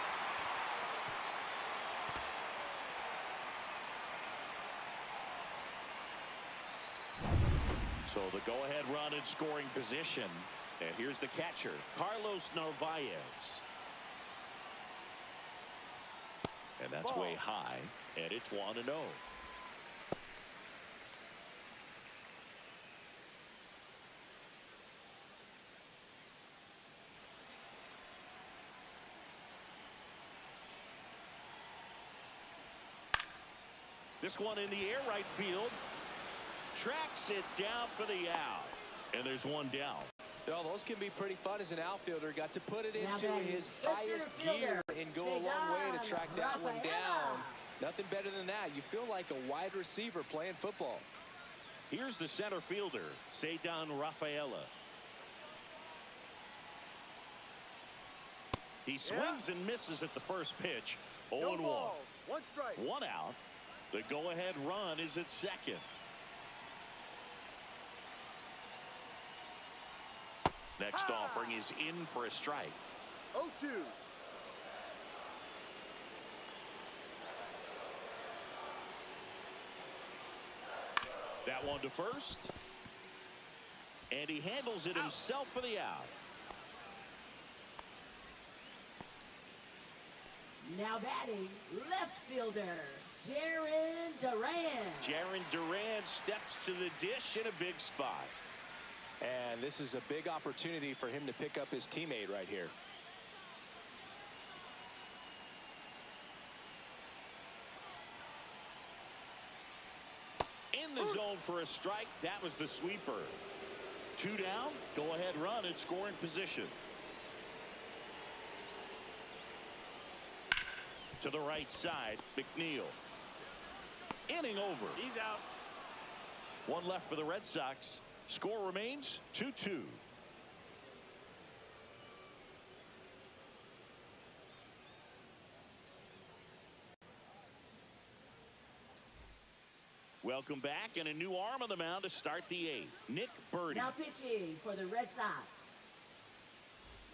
So the go-ahead run in scoring position. And here's the catcher, Carlos Narvaez. And that's way high, and it's 1-0. This one in the air, right field. Tracks it down for the out. And there's one down. Well, those can be pretty fun as an outfielder. Got to put it into his the highest center gear fielder, and go a long way to track that one Rafaela. down. Nothing better than that. You feel like a wide receiver playing football. Here's the center fielder, Cedar Rafaela. He swings and misses at the first pitch. 0-1. No ball, 1 strike. 1 out. The go-ahead run is at second. Next offering is in for a strike. 0-2. That one to first. And he handles it himself for the out. Now batting, left fielder, Jarren Duran. Jarren Duran steps to the dish in a big spot. And this is a big opportunity for him to pick up his teammate right here. In the zone for a strike. That was the sweeper. 2 down. Go ahead run in scoring position. To the right side, McNeil. Inning over. He's out. 1 left for the Red Sox. Score remains 2-2. Welcome back, and a new arm on the mound to start the 8th. Nick Birdie. Now pitching for the Red Sox,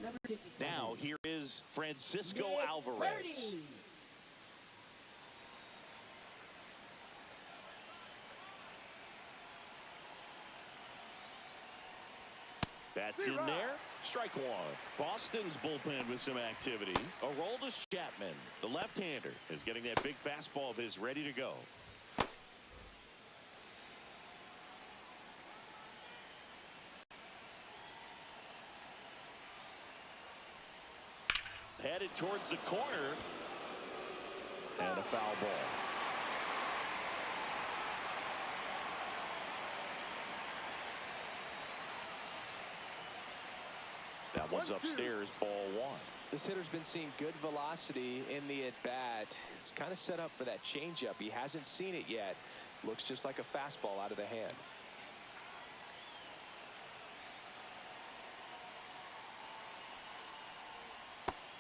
number 57. Now here is Francisco Nick Alvarez. Birdie. That's in there. Strike 1. Boston's bullpen with some activity. Aroldis Chapman, the left-hander, is getting that big fastball of his ready to go. Headed towards the corner. And a foul ball. That one's upstairs, ball 1. This hitter's been seeing good velocity in the at-bat. It's kind of set up for that changeup. He hasn't seen it yet. Looks just like a fastball out of the hand.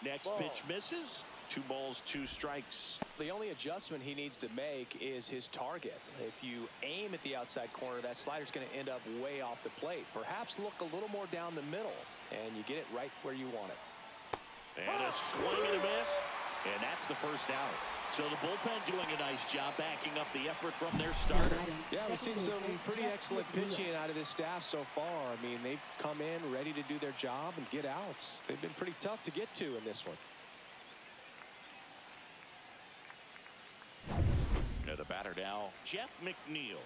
Next pitch misses. 2 balls, 2 strikes. The only adjustment he needs to make is his target. If you aim at the outside corner, that slider's going to end up way off the plate. Perhaps look a little more down the middle, and you get it right where you want it. And a swing and a miss, and that's the first out. So the bullpen doing a nice job backing up the effort from their starter. Yeah, we've seen some pretty excellent pitching out of this staff so far. I mean, they've come in ready to do their job and get outs. They've been pretty tough to get to in this one. Now the batter now, Jeff McNeil.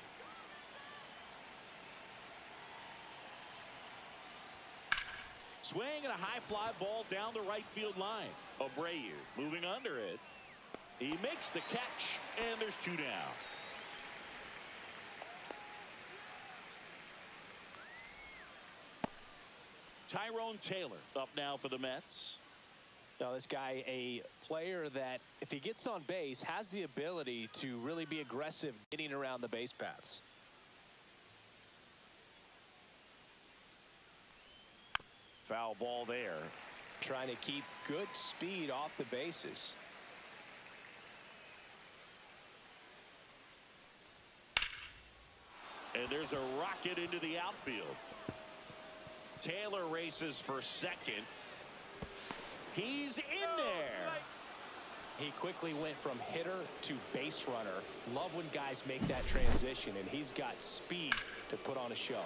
Swing and a high fly ball down the right field line. Abreu moving under it. He makes the catch, and there's 2 down. Tyrone Taylor up now for the Mets. Now, this guy, a player that, if he gets on base, has the ability to really be aggressive getting around the base paths. Foul ball there. Trying to keep good speed off the bases. And there's a rocket into the outfield. Taylor races for second. He's in there. He quickly went from hitter to base runner. Love when guys make that transition, and he's got speed to put on a show.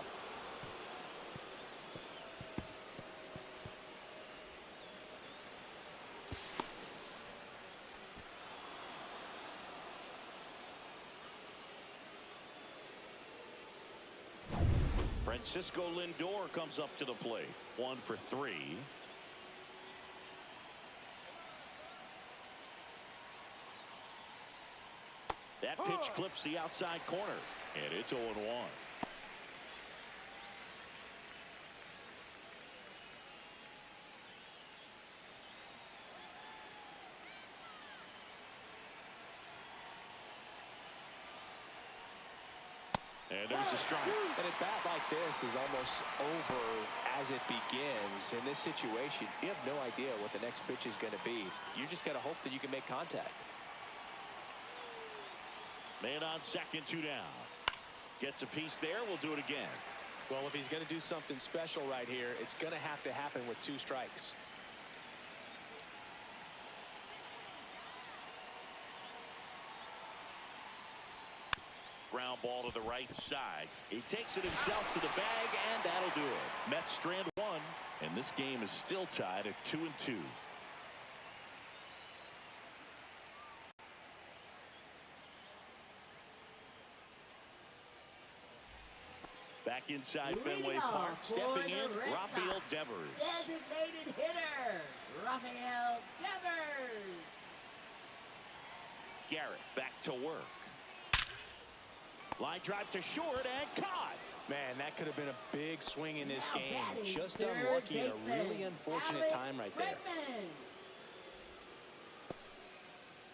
Francisco Lindor comes up to the plate. 1 for 3. That pitch clips the outside corner, and it's 0-1. And there's a strike. And a bat like this is almost over as it begins. In this situation, you have no idea what the next pitch is going to be. You just got to hope that you can make contact. Man on second, 2 down. Gets a piece there. We'll do it again. Well, if he's going to do something special right here, it's going to have to happen with 2 strikes. Ground ball to the right side. He takes it himself to the bag, and that'll do it. Mets strand 1, and this game is still tied at 2-2. Back inside Fenway Park, stepping in, Rafael Devers. Designated hitter, Rafael Devers. Garrett back to work. Line drive to short and caught. Man, that could have been a big swing in this game. Just unlucky and a really unfortunate time right there.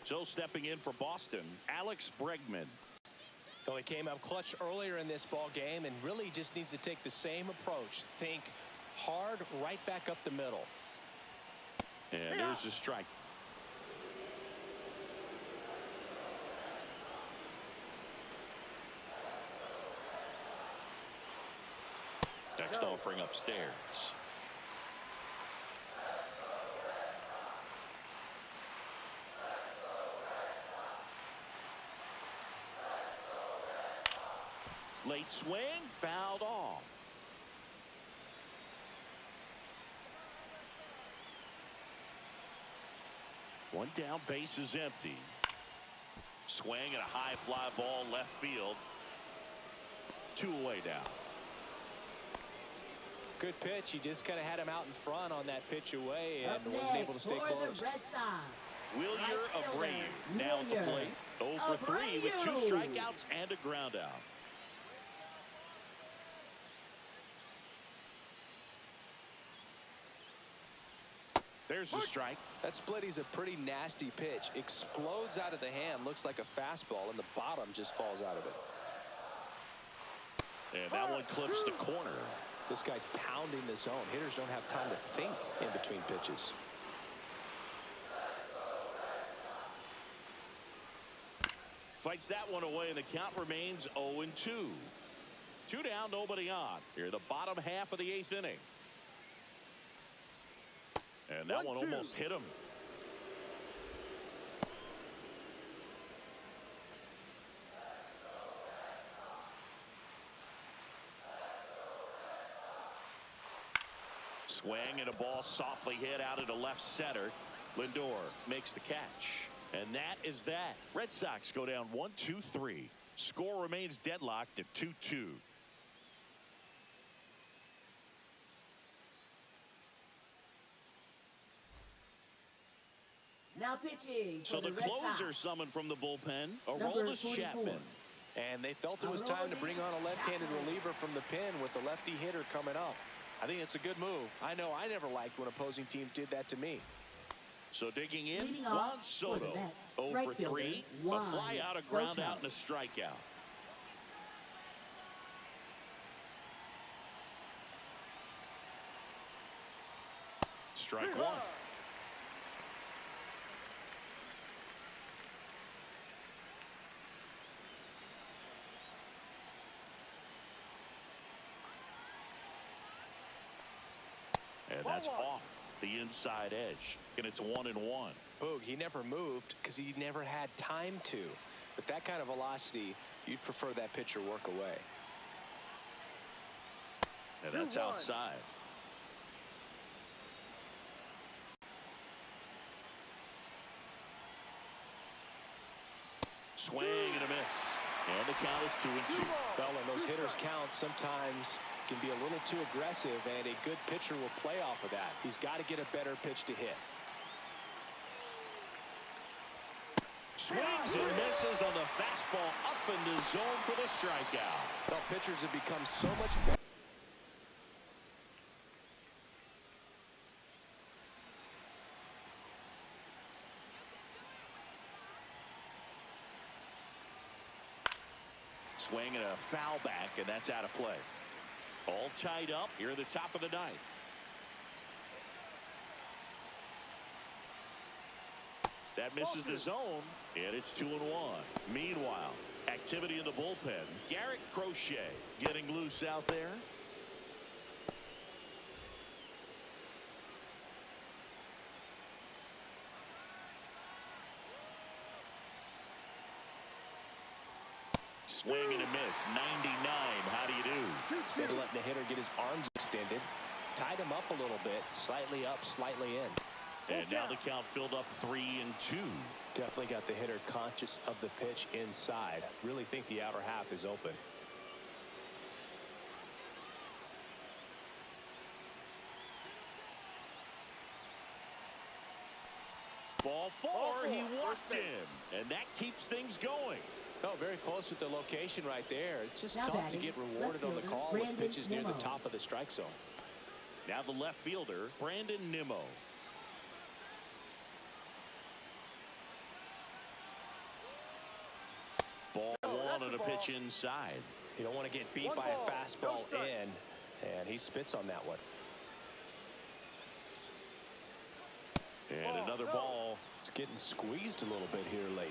So stepping in for Boston, Alex Bregman. So he came up clutch earlier in this ball game and really just needs to take the same approach. Think hard right back up the middle. And there's the strike. Next offering upstairs. Late swing, fouled off. One down, base is empty. Swing and a high fly ball left field. 2 away now. Good pitch. He just kind of had him out in front on that pitch away and wasn't able to stay close. Wilyer Abreu now at the plate. 0 for 3 with 2 strikeouts and a ground out. There's the strike. That splitty's a pretty nasty pitch. Explodes out of the hand. Looks like a fastball, and the bottom just falls out of it. And that one clips the corner. This guy's pounding the zone. Hitters don't have time to think in between pitches. Fights that one away, and the count remains 0-2. 2 down, nobody on. Here, the bottom half of the 8th inning. And that one almost hit him. Swing and a ball softly hit out into left center. Lindor makes the catch. And that is that. Red Sox go down 1-2-3. Score remains deadlocked at 2-2. Now pitching So for the Red closer Sox. summoned from the bullpen, Number Aroldis 44. Chapman. And they felt it was time to bring on a left-handed reliever from the pen with the lefty hitter coming up. I think it's a good move. I know I never liked when opposing teams did that to me. So digging in, Leading Juan off for the Soto. Mets, 0 right for fielder, 3. A Juan fly out, a ground Soto. out, and a strikeout. Strike one. And that's off the inside edge. And it's 1-1. Boog, he never moved because he never had time to. But that kind of velocity, you'd prefer that pitcher work away. And that's 2-1. outside. Swing and a miss. And the count is 2-2. Well, and those hitters' counts sometimes can be a little too aggressive, and a good pitcher will play off of that. He's got to get a better pitch to hit. Swings and misses on the fastball up in the zone for the strikeout. Well, pitchers have become so much better. Swing and a foul back, and that's out of play. All tied up here at the top of the ninth. That misses the zone, and it's 2-1. Meanwhile, activity in the bullpen. Garrett Crochet getting loose out there. Swing and a miss. 99. How do you do? Instead of letting the hitter get his arms extended, tied him up a little bit, slightly up, slightly in. And now the count filled up 3-2. Definitely got the hitter conscious of the pitch inside. Really think the outer half is open. Ball 4. He walked him. And that keeps things going. Oh, very close with the location right there. It's just Now tough to batting, get rewarded left on the fielder, call with Brandon pitches near the Nimmo. top of the strike zone. Now the left fielder, Brandon Nimmo. Ball 1 on a pitch inside. You don't want to get beat One by a ball, fastball no strike. in, and he spits on that one. And Ball, another no. ball. It's getting squeezed a little bit here late.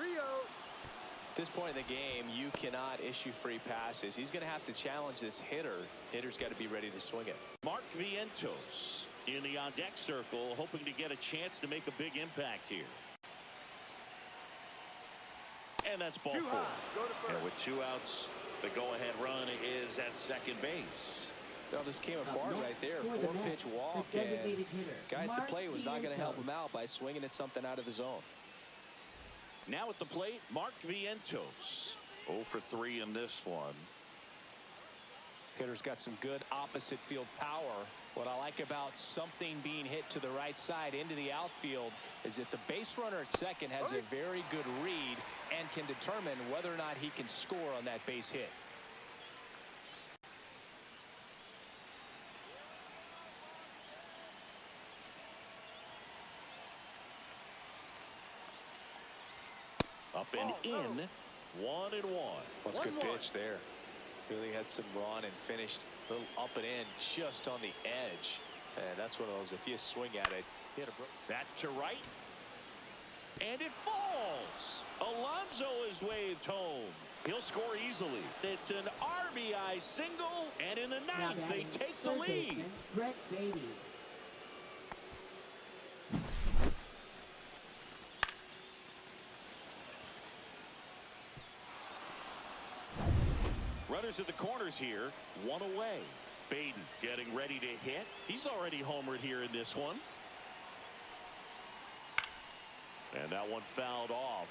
Rio. At this point in the game, you cannot issue free passes. He's going to have to challenge this hitter. Hitter's got to be ready to swing it. Mark Vientos in the on-deck circle, hoping to get a chance to make a big impact here. And that's ball Too 4. high. Go to first. And with 2 outs, the go-ahead run is at second base. Well, this came Up apart next right there. for the 4-pitch Mets, walk, the and designated hitter, guy at the Mark plate was not going to help him Vientos. out by swinging at something out of the zone. Now at the plate, Mark Vientos. 0 for 3 in this one. Hitter's got some good opposite field power. What I like about something being hit to the right side into the outfield is that the base runner at second has a very good read and can determine whether or not he can score on that base hit. Up and in. 1-1. That's a good 1-1. pitch there. Really had some run and finished a little up and in just on the edge. And that's one of those, if you swing at it, hit a That to right. And it falls. Alonso is waved home. He'll score easily. It's an RBI single, and in the Now ninth, they batting, take the third lead. baseman, Brett Beatty. Runners at the corners here, one away. Baden getting ready to hit. He's already homered here in this one. And that one fouled off.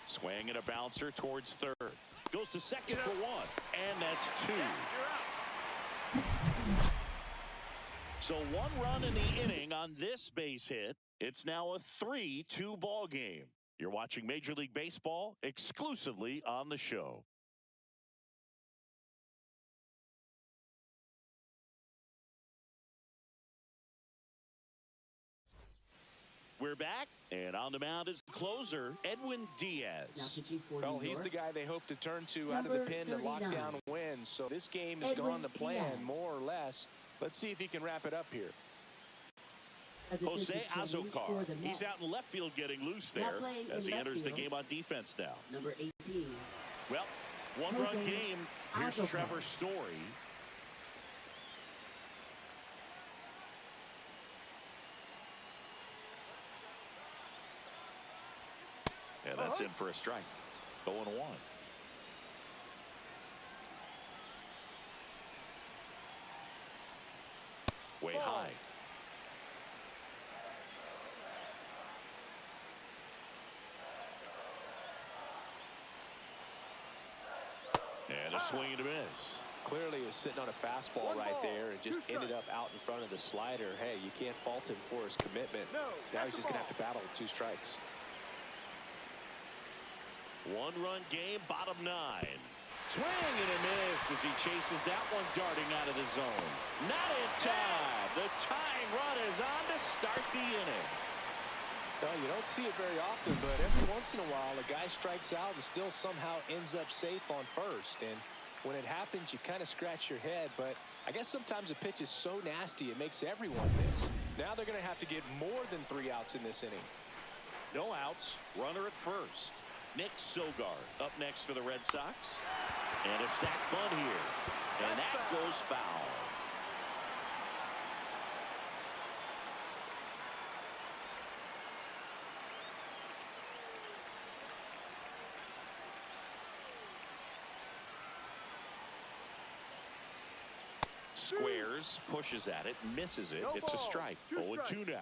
Swing and a bouncer towards third. Goes to second for one. And that's two. So one run in the inning on this base hit. It's now a 3-2 ball game. You're watching Major League Baseball exclusively on the show. We're back, and on the mound is the closer, Edwin Now Diaz. pitching for Well, New he's York. the guy they hope to turn to out of Number the pen to lock 39. down wins. So this game has Edwin gone to plan, Diaz. more or less. Let's see if he can wrap it up here. A Jose defensive change Azocar. for the He's Mets. out in left field getting loose Now there playing as in he left enters the field. game on defense now. Number 18. Well, one-run Jose game. Here's Azocar. Trevor Story. And that's in for a strike. 0-1. Way high. And a swing and a miss. Clearly he was sitting on a fastball right there and just ended up out in front of the slider. Hey, you can't fault him for his commitment. Now he's just going to have to battle with 2 strikes. One-run game, bottom 9. Swing and a miss as he chases that one darting out of the zone. Not in time. The tying run is on to start the inning. Well, you don't see it very often, but every once in a while, a guy strikes out and still somehow ends up safe on first. And when it happens, you kind of scratch your head. But I guess sometimes a pitch is so nasty, it makes everyone miss. Now they're going to have to get more than 3 outs in this inning. No outs. Runner at first. Nick Sogard up next for the Red Sox. And a sac bunt here. And that goes foul. Squares, pushes at it, misses it. No It's a ball. strike. 0-2 now.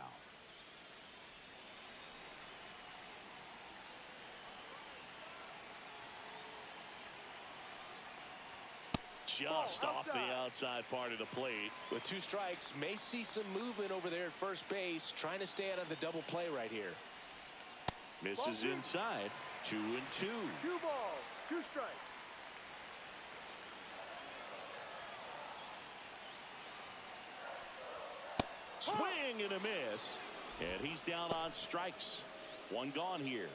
Just off the outside part of the plate. With 2 strikes, may see some movement over there at first base, trying to stay out of the double play right here. Misses inside. 2-2. 2 balls, 2 strikes. Swing and a miss. And he's down on strikes. 1 gone here.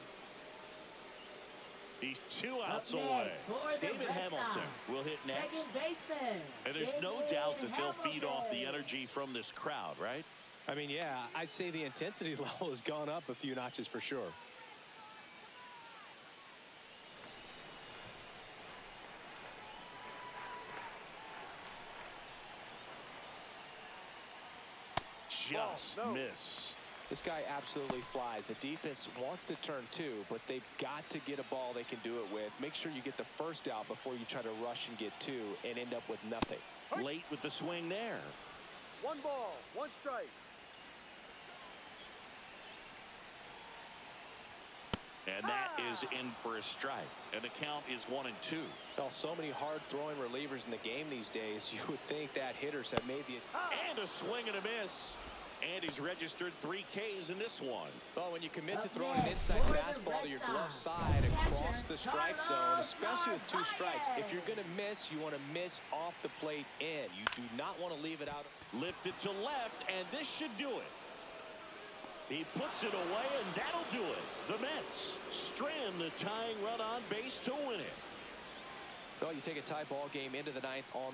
He's 2 outs Up away. next for the David Red Hamilton Sox, will hit next. Second baseman. And there's no David doubt that they'll feed off the Hamilton. energy from this crowd, right? I mean, yeah, I'd say the intensity level has gone up a few notches for sure. Just no. missed. This guy absolutely flies. The defense wants to turn 2, but they've got to get a ball they can do it with. Make sure you get the first out before you try to rush and get 2 and end up with nothing. Late with the swing there. 1 ball, 1 strike. And that is in for a strike. And the count is 1-2. Well, so many hard-throwing relievers in the game these days, you would think that hitters have made the... And a swing and a miss. And he's registered 3 Ks in this one. Well, when you commit to Up throwing an next, inside for the fastball to Red your Sox, glove side the across catcher, the strike zone, Carlos especially with 2 strikes, if you're going Narvaez. to miss, you want to miss off the plate in. You do not want to leave it out. Lifted to left, and this should do it. He puts it away, and that'll do it. The Mets strand the tying run on base to win it. Well, you take a tie ball game into the 9th on the